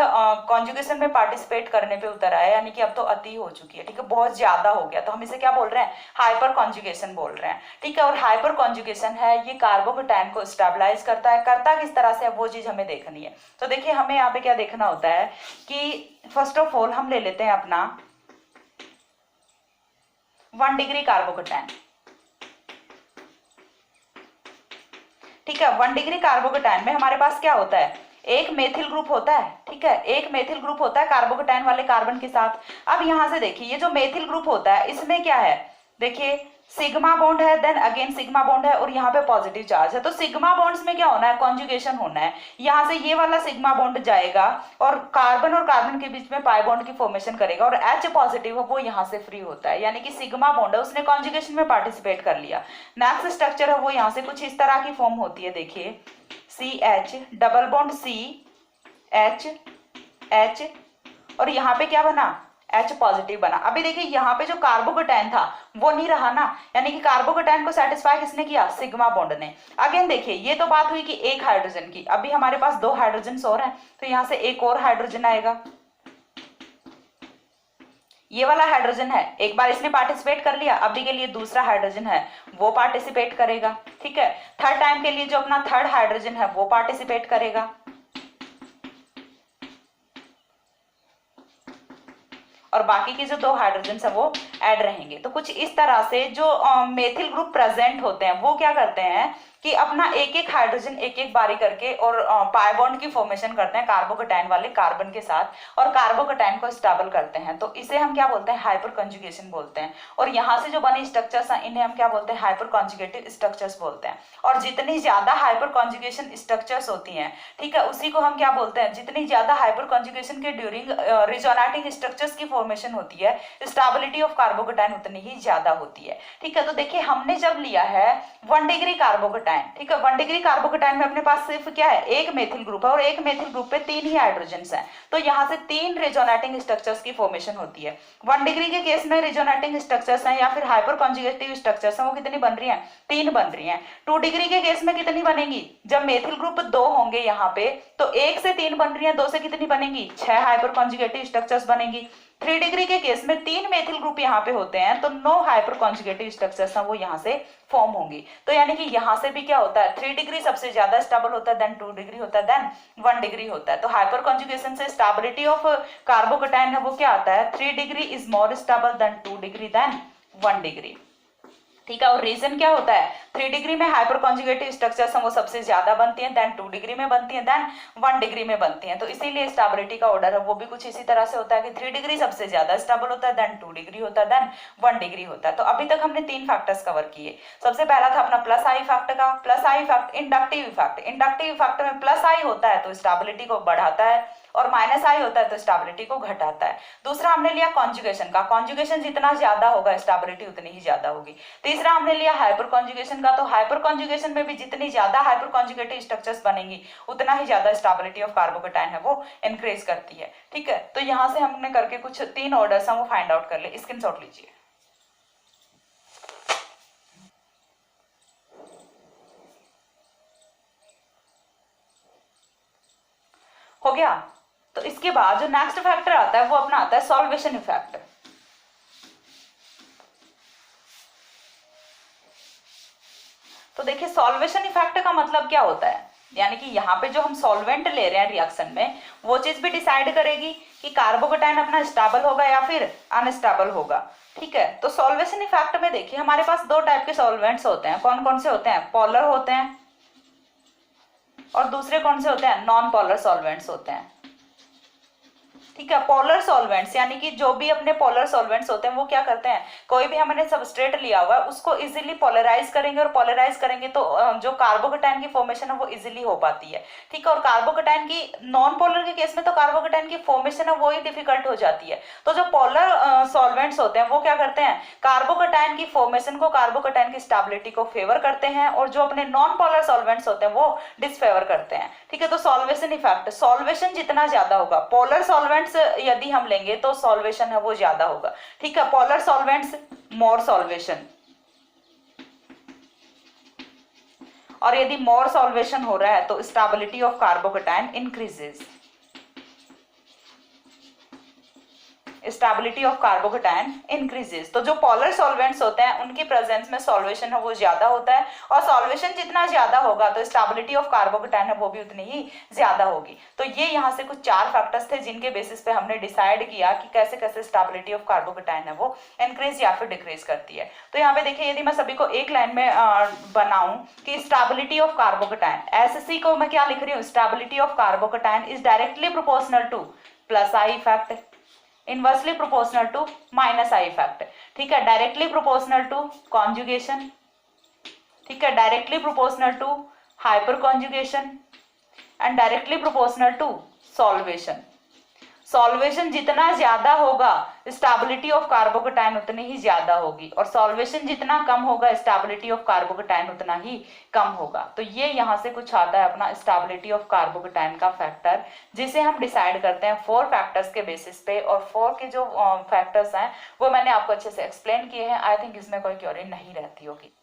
कॉन्जुगेशन में पार्टिसिपेट करने पे उतर आया यानी कि अब तो अति हो चुकी है, ठीक है, बहुत ज्यादा हो गया, तो हम इसे क्या बोल रहे हैं, हाइपर कॉन्जुगेशन बोल रहे हैं, ठीक है। और हाइपर कॉन्जुगेशन है ये कार्बोकेटाइन को स्टेबलाइज करता है, करता किस तरह से, अब वो चीज हमें देखनी है। तो देखिए हमें यहाँ पे क्या देखना होता है कि फर्स्ट ऑफ ऑल हम ले लेते हैं अपना 1 डिग्री कार्बोकेटाइन, ठीक है। 1 डिग्री कार्बोकेटाइन में हमारे पास क्या होता है, एक मेथिल ग्रुप होता है, ठीक है, एक मेथिल ग्रुप होता है कार्बोकेटाइन वाले कार्बन के साथ। अब यहां से देखिए ये जो मेथिल ग्रुप होता है इसमें क्या है, देखिए सिग्मा बॉन्ड है, देन अगेन सिग्मा बॉन्ड है और यहाँ पे पॉजिटिव चार्ज है। तो सिग्मा बॉन्ड्स में क्या होना है, कॉन्जुगेशन होना है। यहाँ से ये वाला सिग्मा बॉन्ड जाएगा और कार्बन के बीच में पाई बॉन्ड की फॉर्मेशन करेगा और H पॉजिटिव है वो यहाँ से फ्री होता है, यानी कि सिग्मा बॉन्ड है उसने कॉन्जुगेशन में पार्टिसिपेट कर लिया। नेक्स्ट स्ट्रक्चर है वो यहाँ से कुछ इस तरह की फॉर्म होती है, देखिए CH डबल बॉन्ड CH और यहाँ पे क्या बना, H पॉजिटिव बना। अभी देखिए यहाँ पे जो कार्बोकेटाइन था वो नहीं रहा ना, यानी कि कार्बोकेटाइन को सेटिस्फाई किसने किया, सिग्मा बॉन्ड ने। अगेन देखिए ये तो बात हुई कि एक हाइड्रोजन की, अभी हमारे पास 2 हाइड्रोजन और हैं तो यहाँ से एक और हाइड्रोजन आएगा। ये वाला हाइड्रोजन है, एक बार इसने पार्टिसिपेट कर लिया, अभी के लिए दूसरा हाइड्रोजन है वो पार्टिसिपेट करेगा, ठीक है। थर्ड टाइम के लिए जो अपना थर्ड हाइड्रोजन है वो पार्टिसिपेट करेगा और बाकी के जो 2 हाइड्रोजन है वो ऐड रहेंगे। तो कुछ इस तरह से जो मेथिल ग्रुप प्रेजेंट होते हैं वो क्या करते हैं कि अपना एक एक हाइड्रोजन एक एक बारी करके और पाई बॉन्ड की फॉर्मेशन करते हैं कार्बोकेटाइन वाले कार्बन के साथ और कार्बोकेटाइन को स्टेबल करते हैं। तो इसे हम क्या बोलते हैं, हाइपर कॉन्जुगेशन बोलते हैं। और यहाँ से जो बने स्ट्रक्चर्स हैं इन्हें हम क्या बोलते हैं, हाइपर कॉन्जुगेटिव स्ट्रक्चर्स बोलते हैं। और जितनी ज्यादा हाइपर कॉन्जुगेशन स्ट्रक्चर्स होती हैं, ठीक है, उसी को हम क्या बोलते हैं, जितनी ज्यादा हाइपर कॉन्जुगेशन के ड्यूरिंग रिजोनेटिंग स्ट्रक्चर्स की फॉर्मेशन होती है, स्टेबिलिटी ऑफ कार्बोकेटाइन उतनी ही ज्यादा होती है, ठीक है। तो देखिए हमने जब लिया है 1 डिग्री कार्बोकेटाइन, ठीक है, 1 डिग्री कार्बोकेटाइन में अपने पास सिर्फ क्या है, एक मेथिल ग्रुप है और एक मेथिल ग्रुप पे 3 ही हाइड्रोजन्स हैं, तो यहाँ से 3 रिजोनेटिंग स्ट्रक्चर्स की फॉर्मेशन होती है। 1 डिग्री के केस में रिजोनेटिंग स्ट्रक्चर्स हैं या फिर हाइपर कॉन्जुगेटिव स्ट्रक्चर्स हैं वो कितनी बन रही हैं, 3 बन रही हैं। 2 डिग्री के केस में कितनी बनेगी, जब मेथिल ग्रुप 2 होंगे यहाँ पे तो 1 से 3 बन रही है, 2 से कितनी बनेगी, 6 हाइपर कॉन्जुगेटिव स्ट्रक्चर्स बनेगी। 3 डिग्री के केस में 3 मेथिल ग्रुप यहाँ पे होते हैं तो 9 हाइपर कॉन्जुगेटिव स्ट्रक्चर्स हैं वो यहाँ से फॉर्म होंगी। तो यानी कि यहाँ से भी क्या होता है, 3 डिग्री सबसे ज्यादा स्टेबल होता है, देन 2 डिग्री होता है, देन 1 डिग्री होता है। तो हाइपर कॉन्जुगेशन से स्टेबिलिटी ऑफ कार्बोकेटाइन है वो क्या आता है, 3 degree is more stable than 2 degree then 1 degree, ठीक है। और रीजन क्या होता है, 3 डिग्री में हाइपर कॉन्जुगेटिव स्ट्रक्चर्स हैं वो सबसे ज्यादा बनती हैं, देन 2 डिग्री में बनती हैं, देन 1 डिग्री में बनती हैं। तो इसीलिए स्टेबिलिटी का ऑर्डर है वो भी कुछ इसी तरह से होता है कि 3 डिग्री सबसे ज्यादा स्टेबल होता है, देन 2 डिग्री होता है, देन 1 डिग्री होता है। तो अभी तक हमने 3 फैक्टर्स कवर किए। सबसे पहला था अपना प्लस आई इफेक्ट का, plus I effect inductive effect. Inductive effect में प्लस आई होता है तो स्टेबिलिटी को बढ़ाता है और माइनस आई होता है तो स्टेबिलिटी को घटाता है। दूसरा हमने लिया कॉन्जुगेशन का, कॉन्जुगेशन जितना ज्यादा होगा स्टेबिलिटी उतनी ही ज्यादा होगी। तीसरा हमने लिया हाइपर कॉन्जुगेशन का, तो हाइपर कॉन्जुगेशन में भी जितनी ज्यादा हाइपर कॉन्जुगेटिव स्ट्रक्चर्स बनेंगी उतना ही ज्यादा स्टेबिलिटी ऑफ कार्बोकेटाइन है वो इंक्रीज करती है, ठीक है। तो यहाँ से हमने करके कुछ 3 ऑर्डर्स हैं वो फाइंड आउट कर ले, स्क्रीनशॉट लीजिए। हो गया। तो इसके बाद जो नेक्स्ट फैक्टर आता है वो अपना आता है सॉल्वेशन इफेक्ट। तो देखिए सॉल्वेशन इफेक्ट का मतलब क्या होता है, यानी कि यहाँ पे जो हम सॉल्वेंट ले रहे हैं रिएक्शन में वो चीज भी डिसाइड करेगी कि कार्बोकेटाइन अपना स्टेबल होगा या फिर अनस्टेबल होगा, ठीक है। तो सॉल्वेशन इफेक्ट में देखिए हमारे पास 2 टाइप के सॉल्वेंट्स होते हैं। कौन कौन से होते हैं, पोलर होते हैं और दूसरे कौन से होते हैं, नॉन पोलर सॉल्वेंट्स होते हैं, ठीक है। पोलर सॉल्वेंट्स यानी कि जो भी अपने पोलर सॉल्वेंट्स होते हैं वो क्या करते हैं, कोई भी हमने सबस्ट्रेट लिया हुआ है उसको इजीली पोलराइज करेंगे और पोलराइज करेंगे तो जो कार्बोकेटाइन की फॉर्मेशन है वो इजीली हो पाती है, ठीक है। और कार्बोकेटाइन की नॉन पोलर के केस में तो कार्बोकेटाइन की फॉर्मेशन है वो ही डिफिकल्ट हो जाती है। तो जो पोलर सॉल्वेंट्स होते हैं वो क्या करते हैं, कार्बोकेटाइन की फॉर्मेशन को, कार्बोकेटाइन की स्टेबिलिटी को फेवर करते हैं और जो अपने नॉन पोलर सॉल्वेंट्स होते हैं वो डिसफेवर करते हैं, ठीक है। तो सॉल्वेशन इफेक्ट, सॉल्वेशन जितना ज्यादा होगा, पोलर सॉल्वेंट्स यदि हम लेंगे तो सॉल्वेशन है वो ज्यादा होगा, ठीक है। पोलर सॉल्वेंट्स मोर सॉल्वेशन, और यदि मोर सॉल्वेशन हो रहा है तो stability of carbocation increases, stability of carbocation increases. तो जो पोलर सॉल्वेंट्स होते हैं उनकी प्रेजेंस में सॉल्वेशन है वो ज्यादा होता है और सॉल्वेशन जितना ज्यादा होगा तो स्टेबिलिटी ऑफ कार्बोकेटाइन है वो भी उतनी ही ज्यादा होगी। तो ये यहाँ से कुछ 4 फैक्टर्स थे जिनके बेसिस पे हमने डिसाइड किया कि कैसे कैसे स्टेबिलिटी ऑफ कार्बोकेटाइन है वो इंक्रीज या फिर डिक्रीज करती है। तो यहाँ पे देखिए यदि मैं सभी को एक लाइन में बनाऊं कि स्टेबिलिटी ऑफ कार्बोकेटाइन, एससी को मैं क्या लिख रही हूँ, stability of carbocation is directly proportional to plus I effect inversely proportional to minus I effect, ठीक है, डायरेक्टली प्रोपोर्शनल टू कॉन्जुगेशन, ठीक है, directly proportional to hyperconjugation and directly proportional to solvation. Solvation जितना ज्यादा होगा stability of carbocation उतनी ही ज्यादा होगी, और सॉल्वेशन जितना कम होगा स्टेबिलिटी ऑफ कार्बोकेटाइन उतना ही कम होगा। तो ये यहाँ से कुछ आता है अपना स्टेबिलिटी ऑफ कार्बोकेटाइन का फैक्टर, जिसे हम डिसाइड करते हैं 4 फैक्टर्स के बेसिस पे, और 4 के जो फैक्टर्स हैं वो मैंने आपको अच्छे से एक्सप्लेन किए हैं। आई थिंक इसमें कोई क्वेरी नहीं रहती होगी।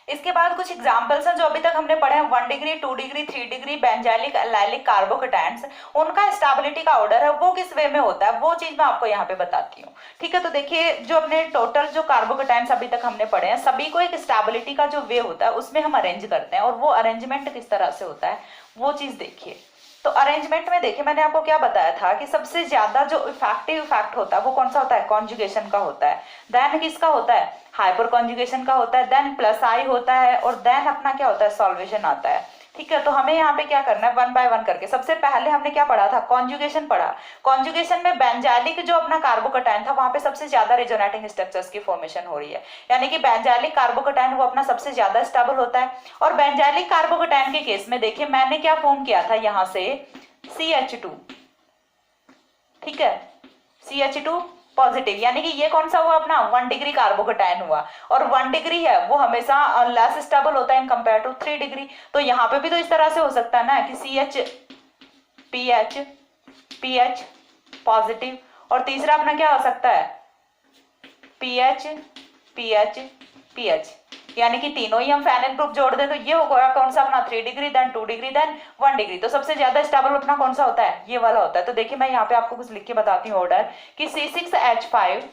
इसके बाद कुछ एग्जांपल्स हैं जो अभी तक हमने पढ़े हैं, 1 डिग्री, 2 डिग्री, 3 डिग्री बेंजाइलिक एल्लाइलिक कार्बोकेटाइन्स, उनका स्टेबिलिटी का ऑर्डर है वो किस वे में होता है, वो चीज मैं आपको यहाँ पे बताती हूँ, ठीक है। तो देखिए जो अपने टोटल जो कार्बोकेटाइन्स अभी तक हमने पढ़े हैं सभी को एक स्टेबिलिटी का जो वे होता है उसमें हम अरेंज करते हैं, और वो अरेंजमेंट किस तरह से होता है वो चीज देखिए। तो अरेंजमेंट में देखिए मैंने आपको क्या बताया था कि सबसे ज्यादा जो इफेक्टिव इफेक्ट होता है वो कौन सा होता है, कॉन्जुगेशन का होता है, देन किसका होता है, हाइपर कॉन्जुगेशन का होता है, देन प्लस आई होता है, और देन अपना क्या होता है, सॉल्वेशन आता है, ठीक है। तो हमें यहाँ पे क्या करना है, 1 बाय 1 करके। सबसे पहले हमने क्या पढ़ा था, कॉन्जुगेशन पढ़ा। कॉन्जुगेशन में बेंजाइलिक जो अपना कार्बोकेटाइन था वहां पे सबसे ज्यादा रेजोनेटिंग स्ट्रक्चर्स की फॉर्मेशन हो रही है, यानी कि बेंजाइलिक कार्बोकेटाइन वो अपना सबसे ज्यादा स्टेबल होता है। और बेंजाइलिक कार्बोकेटाइन के केस में देखिए मैंने क्या फॉर्म किया था यहाँ से CH2, ठीक है, CH2 पॉजिटिव, यानी कि ये कौन सा हुआ अपना 1 डिग्री कार्बोकेटाइन हुआ, और 1 डिग्री है वो हमेशा लेस स्टेबल होता है इन कंपेयर टू 3 डिग्री। तो यहाँ पे भी तो इस तरह से हो सकता है ना कि CH पॉजिटिव, और तीसरा अपना क्या हो सकता है PH, यानी कि तीनों ही हम फेनिल ग्रुप जोड़ दें तो ये होगा कौन सा अपना 3 degree, then 2 degree, then 1 degree. तो सबसे ज्यादा स्टेबल अपना कौन सा होता है, ये वाला होता है। तो देखिए मैं यहाँ पे आपको कुछ लिख के बताती हूँ ऑर्डर कि C6H5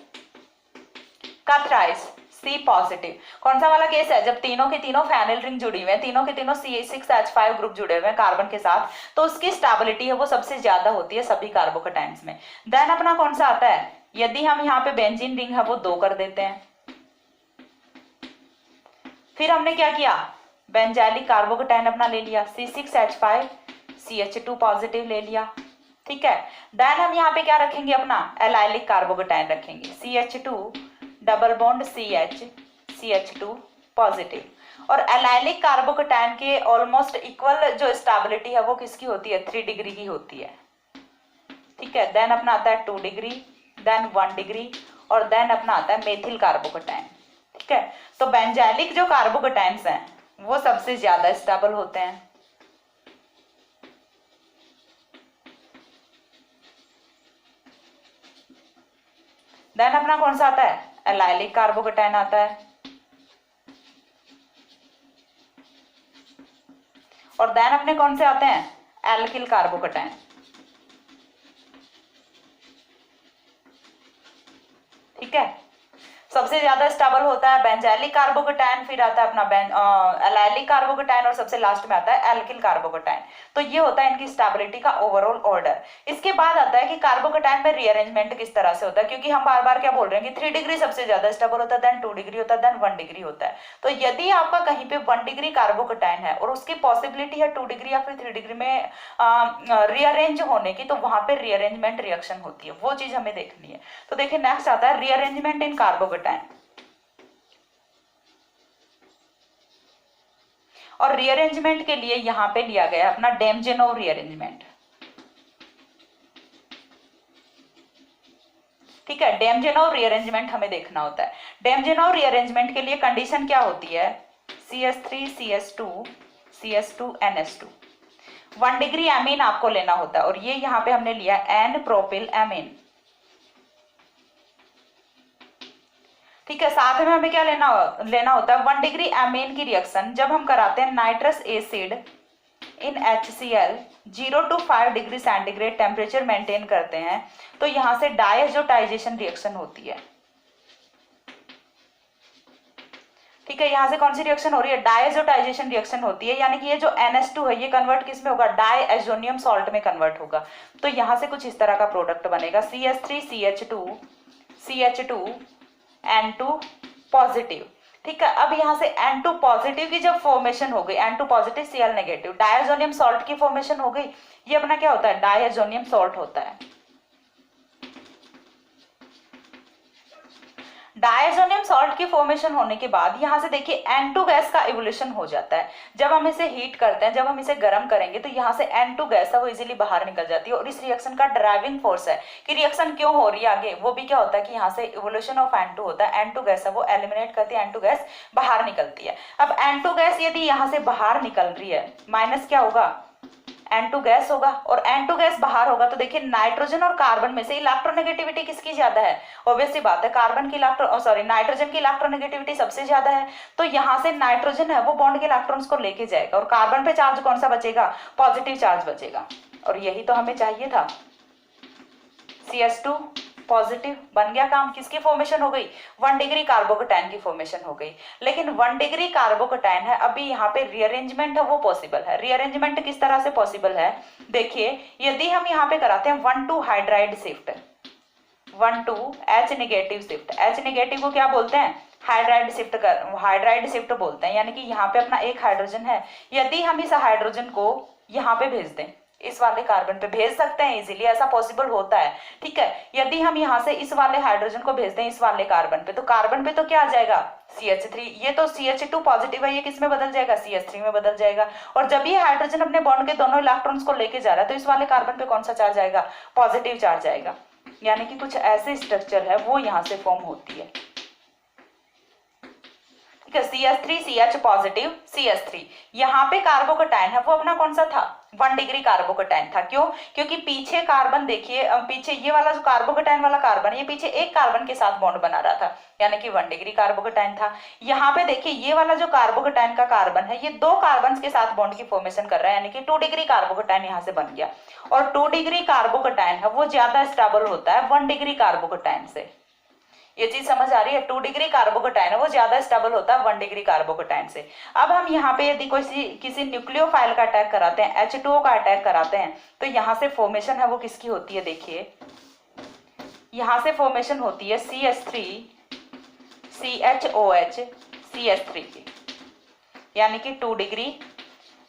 का थ्राइस C पॉजिटिव, कौन सा वाला केस है, जब तीनों के तीनों फेनिल रिंग जुड़ी हुए हैं, तीनों के तीनों C6H5 ग्रुप जुड़े हुए हैं कार्बन के साथ, तो उसकी स्टेबिलिटी है वो सबसे ज्यादा होती है सभी कार्बोकेटाइन्स में। देन अपना कौन सा आता है, यदि हम यहाँ पे बेंजीन रिंग है वो 2 कर देते हैं, फिर हमने क्या किया, बेंजाइलिक कार्बोकेटाइन अपना ले लिया C6H5 CH2 पॉजिटिव ले लिया, ठीक है। देन हम यहाँ पे क्या रखेंगे, अपना एलाइलिक कार्बोकेटाइन रखेंगे CH2 double bond CH CH2 positive, और एलाइलिक कार्बोकेटाइन के ऑलमोस्ट इक्वल जो स्टेबिलिटी है वो किसकी होती है, 3 डिग्री की होती है, ठीक है। देन अपना आता है 2 डिग्री, देन 1 डिग्री, और देन अपना आता है मेथिल कार्बोकेटाइन, ठीक है। तो बेंजाइलिक जो कार्बोकेटाइन्स हैं वो सबसे ज्यादा स्टेबल होते हैं। देन अपना कौन सा आता है, एलाइलिक कार्बोकेटाइन आता है, और देन अपने कौन से आते हैं, एल्किल कार्बोकेटाइन, ठीक है। सबसे ज्यादा स्टेबल होता है बेंजाइलिक कार्बोकेटाइन, फिर आता है अपना एलाइलिक कार्बोकेटाइन, और सबसे लास्ट में आता है एल्किल कार्बोकेटाइन। तो ये होता है इनकी स्टेबिलिटी का ओवरऑल ऑर्डर। इसके बाद आता है कि कार्बोकेटाइन में रीअरेंजमेंट किस तरह से होता है, क्योंकि हम बार बार क्या बोल रहे हैं कि 3 डिग्री सबसे ज्यादा स्टेबल होता है, देन 2 डिग्री होता है, देन 1 डिग्री होता है। तो यदि आपका कहीं पे 1 डिग्री कार्बोकेटाइन है और उसकी पॉसिबिलिटी है 2 डिग्री या फिर 3 डिग्री में रीअरेंज होने की, तो वहां पे रीअरेंजमेंट रिएक्शन होती है, वो चीज हमें देखनी है। तो देखिए नेक्स्ट आता है रीअरेंजमेंट इन कार्बोकेटाइन, और रीअरेंजमेंट के लिए यहां पे लिया गया अपना डेमजेनोव रीअरेंजमेंट, ठीक है। डेमजेनोव रीअरेंजमेंट हमें देखना होता है। डेमजेनोव रीअरेंजमेंट के लिए कंडीशन क्या होती है, CH3 CH2 CH2 NH2, 1 degree amine आपको लेना होता है, और ये यहाँ पे हमने लिया N प्रोपिल एमीन, ठीक है। साथ में हमें क्या लेना होता है, 1 डिग्री एमीन की रिएक्शन जब हम कराते हैं nitrous acid in HCl 0 to 5 degree centigrade temperature maintain करते हैं, तो यहां से डायजोटाइजेशन रिएक्शन होती है, ठीक है। यहां से कौन सी रिएक्शन हो रही है, डायजोटाइजेशन रिएक्शन होती है, यानी कि ये जो NH2 है ये कन्वर्ट किस में होगा, डायएजोनियम सॉल्ट में कन्वर्ट होगा। तो यहां से कुछ इस तरह का प्रोडक्ट बनेगा CH3 CH2 N2 पॉजिटिव, ठीक है। अब यहाँ से N2 पॉजिटिव की जब फॉर्मेशन हो गई, N2 positive Cl negative, diazonium salt की फॉर्मेशन हो गई, ये अपना क्या होता है, डायजोनियम सॉल्ट होता है, डायजोनियम सॉल्ट की फॉर्मेशन होने के बाद यहाँ से देखिए N2 गैस का इवोल्यूशन हो जाता है। जब हम इसे हीट करते हैं, जब हम इसे गर्म करेंगे तो यहाँ से N2 गैस है वो इजीली बाहर निकल जाती है। और इस रिएक्शन का ड्राइविंग फोर्स है कि रिएक्शन क्यों हो रही है आगे, वो भी क्या होता है कि यहाँ से इवोल्यूशन ऑफ N2 होता है। N2 गैस है वो एलिमिनेट करती है, N2 गैस बाहर निकलती है। अब N2 गैस यदि यहाँ से बाहर निकल रही है, माइनस क्या होगा, N2 गैस होगा। और N2 गैस बाहर होगा तो देखिए नाइट्रोजन और कार्बन में से इलेक्ट्रोनेगेटिविटी किसकी ज्यादा है, ऑब्वियस सी बात है कार्बन की नाइट्रोजन की इलेक्ट्रोनेगेटिविटी सबसे ज्यादा है। तो यहाँ से नाइट्रोजन है वो बॉन्ड के इलेक्ट्रॉन्स को लेके जाएगा और कार्बन पे चार्ज कौन सा बचेगा, पॉजिटिव चार्ज बचेगा। और यही तो हमें चाहिए था, CH2 पॉजिटिव बन गया काम। किसकी फॉर्मेशन हो गई, 1 डिग्री कार्बोकेटाइन की फॉर्मेशन हो गई। लेकिन 1 डिग्री कार्बोकेटाइन है, अभी यहाँ पे रीअरेंजमेंट है वो पॉसिबल है। रीअरेंजमेंट किस तरह से पॉसिबल है, देखिए यदि हम यहाँ पे कराते हैं 1,2 hydride shift, 1,2 H negative shift, H negative को क्या बोलते हैं, हाइड्राइड शिफ्ट बोलते हैं। यानी कि यहाँ पे अपना एक हाइड्रोजन है, यदि हम इस हाइड्रोजन को यहाँ पे भेज दें, इस वाले कार्बन पे भेज सकते हैं इजीली, ऐसा पॉसिबल होता है, ठीक है। यदि हम यहाँ से इस वाले हाइड्रोजन को भेज दें इस वाले कार्बन पे, तो कार्बन पे तो क्या आ जाएगा, CH3। ये तो CH2 पॉजिटिव है, ये किस में बदल जाएगा, CH3 में बदल जाएगा। और जब ये हाइड्रोजन अपने बॉन्ड के दोनों इलेक्ट्रॉन्स को लेके जा रहा है तो इस वाले कार्बन पे कौन सा चार्ज आएगा, पॉजिटिव चार्ज आएगा। यानी कि कुछ ऐसे स्ट्रक्चर है वो यहाँ से फॉर्म होती है, ठीक है। CH3 CH पॉजिटिव CH3, यहाँ पे कार्बोकेटाइन है वो अपना कौन सा था, 1 डिग्री कार्बोकेटाइन था। क्यों, क्योंकि पीछे कार्बन देखिए, पीछे ये वाला जो कार्बोकेटाइन वाला कार्बन है ये पीछे एक कार्बन के साथ बॉन्ड बना रहा था, यानी कि 1 डिग्री कार्बोकेटाइन था। यहाँ पे देखिए ये वाला जो कार्बोकेटाइन का कार्बन है ये 2 कार्बन के साथ बॉन्ड की फॉर्मेशन कर रहा है, यानी कि 2 डिग्री कार्बोकेटाइन यहाँ से बन गया। और 2 डिग्री कार्बोकेटाइन है वो ज्यादा स्टेबल होता है 1 डिग्री कार्बोकेटाइन से। ये चीज समझ आ रही है, 2 डिग्री कार्बोकेटाइन है वो ज्यादा स्टेबल होता है 1 डिग्री कार्बोकेटाइन से। अब हम यहाँ पे यदि किसी न्यूक्लियोफाइल का अटैक कराते हैं, H2O का अटैक कराते हैं, तो यहाँ से फॉर्मेशन है वो किसकी होती है, देखिए यहाँ से फॉर्मेशन होती है CH3 CHOH CH3 की, यानी कि 2 डिग्री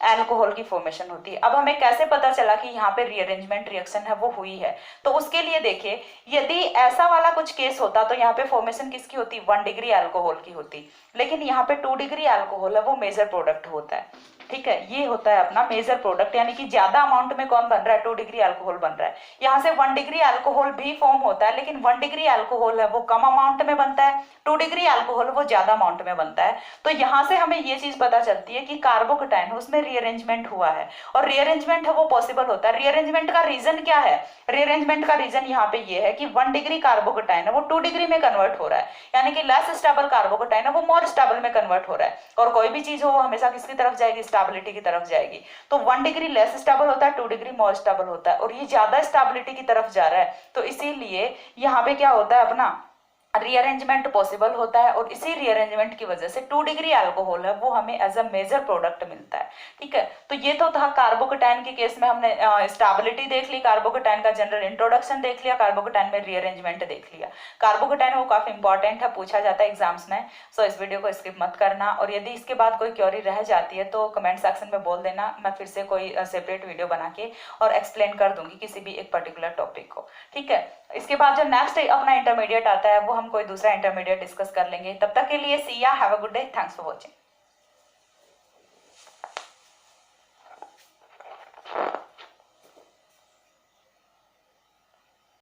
अल्कोहल की फॉर्मेशन होती है। अब हमें कैसे पता चला कि यहाँ पे रीअरेंजमेंट रिएक्शन है वो हुई है, तो उसके लिए देखिए यदि ऐसा वाला कुछ केस होता तो यहाँ पे फॉर्मेशन किसकी होती, 1 डिग्री अल्कोहल की होती। लेकिन यहाँ पे 2 डिग्री अल्कोहल है वो मेजर प्रोडक्ट होता है, ठीक है। ये होता है अपना मेजर प्रोडक्ट, यानी कि ज्यादा अमाउंट में कौन बन रहा है, 2 डिग्री अल्कोहल बन रहा है। यहाँ से 1 डिग्री अल्कोहल भी फॉर्म होता है, लेकिन 1 डिग्री अल्कोहल है वो कम अमाउंट में बनता है, 2 डिग्री अल्कोहल वो ज्यादा अमाउंट में बनता है। तो यहाँ से हमें ये चीज पता चलती है कि कार्बोकेटाइन उसमें रीअरेंजमेंट हुआ है, और रीअरेंजमेंट है वो पॉसिबल होता है। रीअरेंजमेंट का रीजन क्या है, रीअरेंजमेंट का रीजन यहाँ पे ये है कि 1 डिग्री कार्बोकेटाइन है वो 2 डिग्री में कन्वर्ट हो रहा है, यानी कि लेस स्टेबल कार्बोकेटाइन है वो मोर स्टेबल में कन्वर्ट हो रहा है। और कोई भी चीज हो वो हमेशा किसकी तरफ जाएगी, स्टेबिलिटी की तरफ जाएगी। तो 1 डिग्री लेस स्टेबल होता है, 2 डिग्री मोर स्टेबल होता है, और ये ज्यादा स्टेबिलिटी की तरफ जा रहा है। तो इसीलिए यहाँ पे क्या होता है, अपना रीअरेंजमेंट पॉसिबल होता है। और इसी रीअरेंजमेंट की वजह से 2 डिग्री अल्कोहल है वो हमें एज अ मेजर प्रोडक्ट मिलता है, ठीक है। तो ये तो था कार्बोकेटाइन के केस में, हमने स्टेबिलिटी देख ली, कार्बोकेटाइन का जनरल इंट्रोडक्शन देख लिया, कार्बोकेटाइन में रीअरेंजमेंट देख लिया। कार्बोकेटाइन वो काफी इंपॉर्टेंट है, पूछा जाता है एग्जाम्स में, सो इस वीडियो को स्किप मत करना। और यदि इसके बाद कोई क्वेरी रह जाती है तो कमेंट सेक्शन में बोल देना, मैं फिर से कोई सेपरेट वीडियो बना के और एक्सप्लेन कर दूंगी किसी भी एक पर्टिकुलर टॉपिक को, ठीक है। इसके बाद जो नेक्स्ट अपना इंटरमीडिएट आता है वो हम कोई दूसरा इंटरमीडिएट डिस्कस कर लेंगे। तब तक के लिए सी या, have a good day, thanks for watching.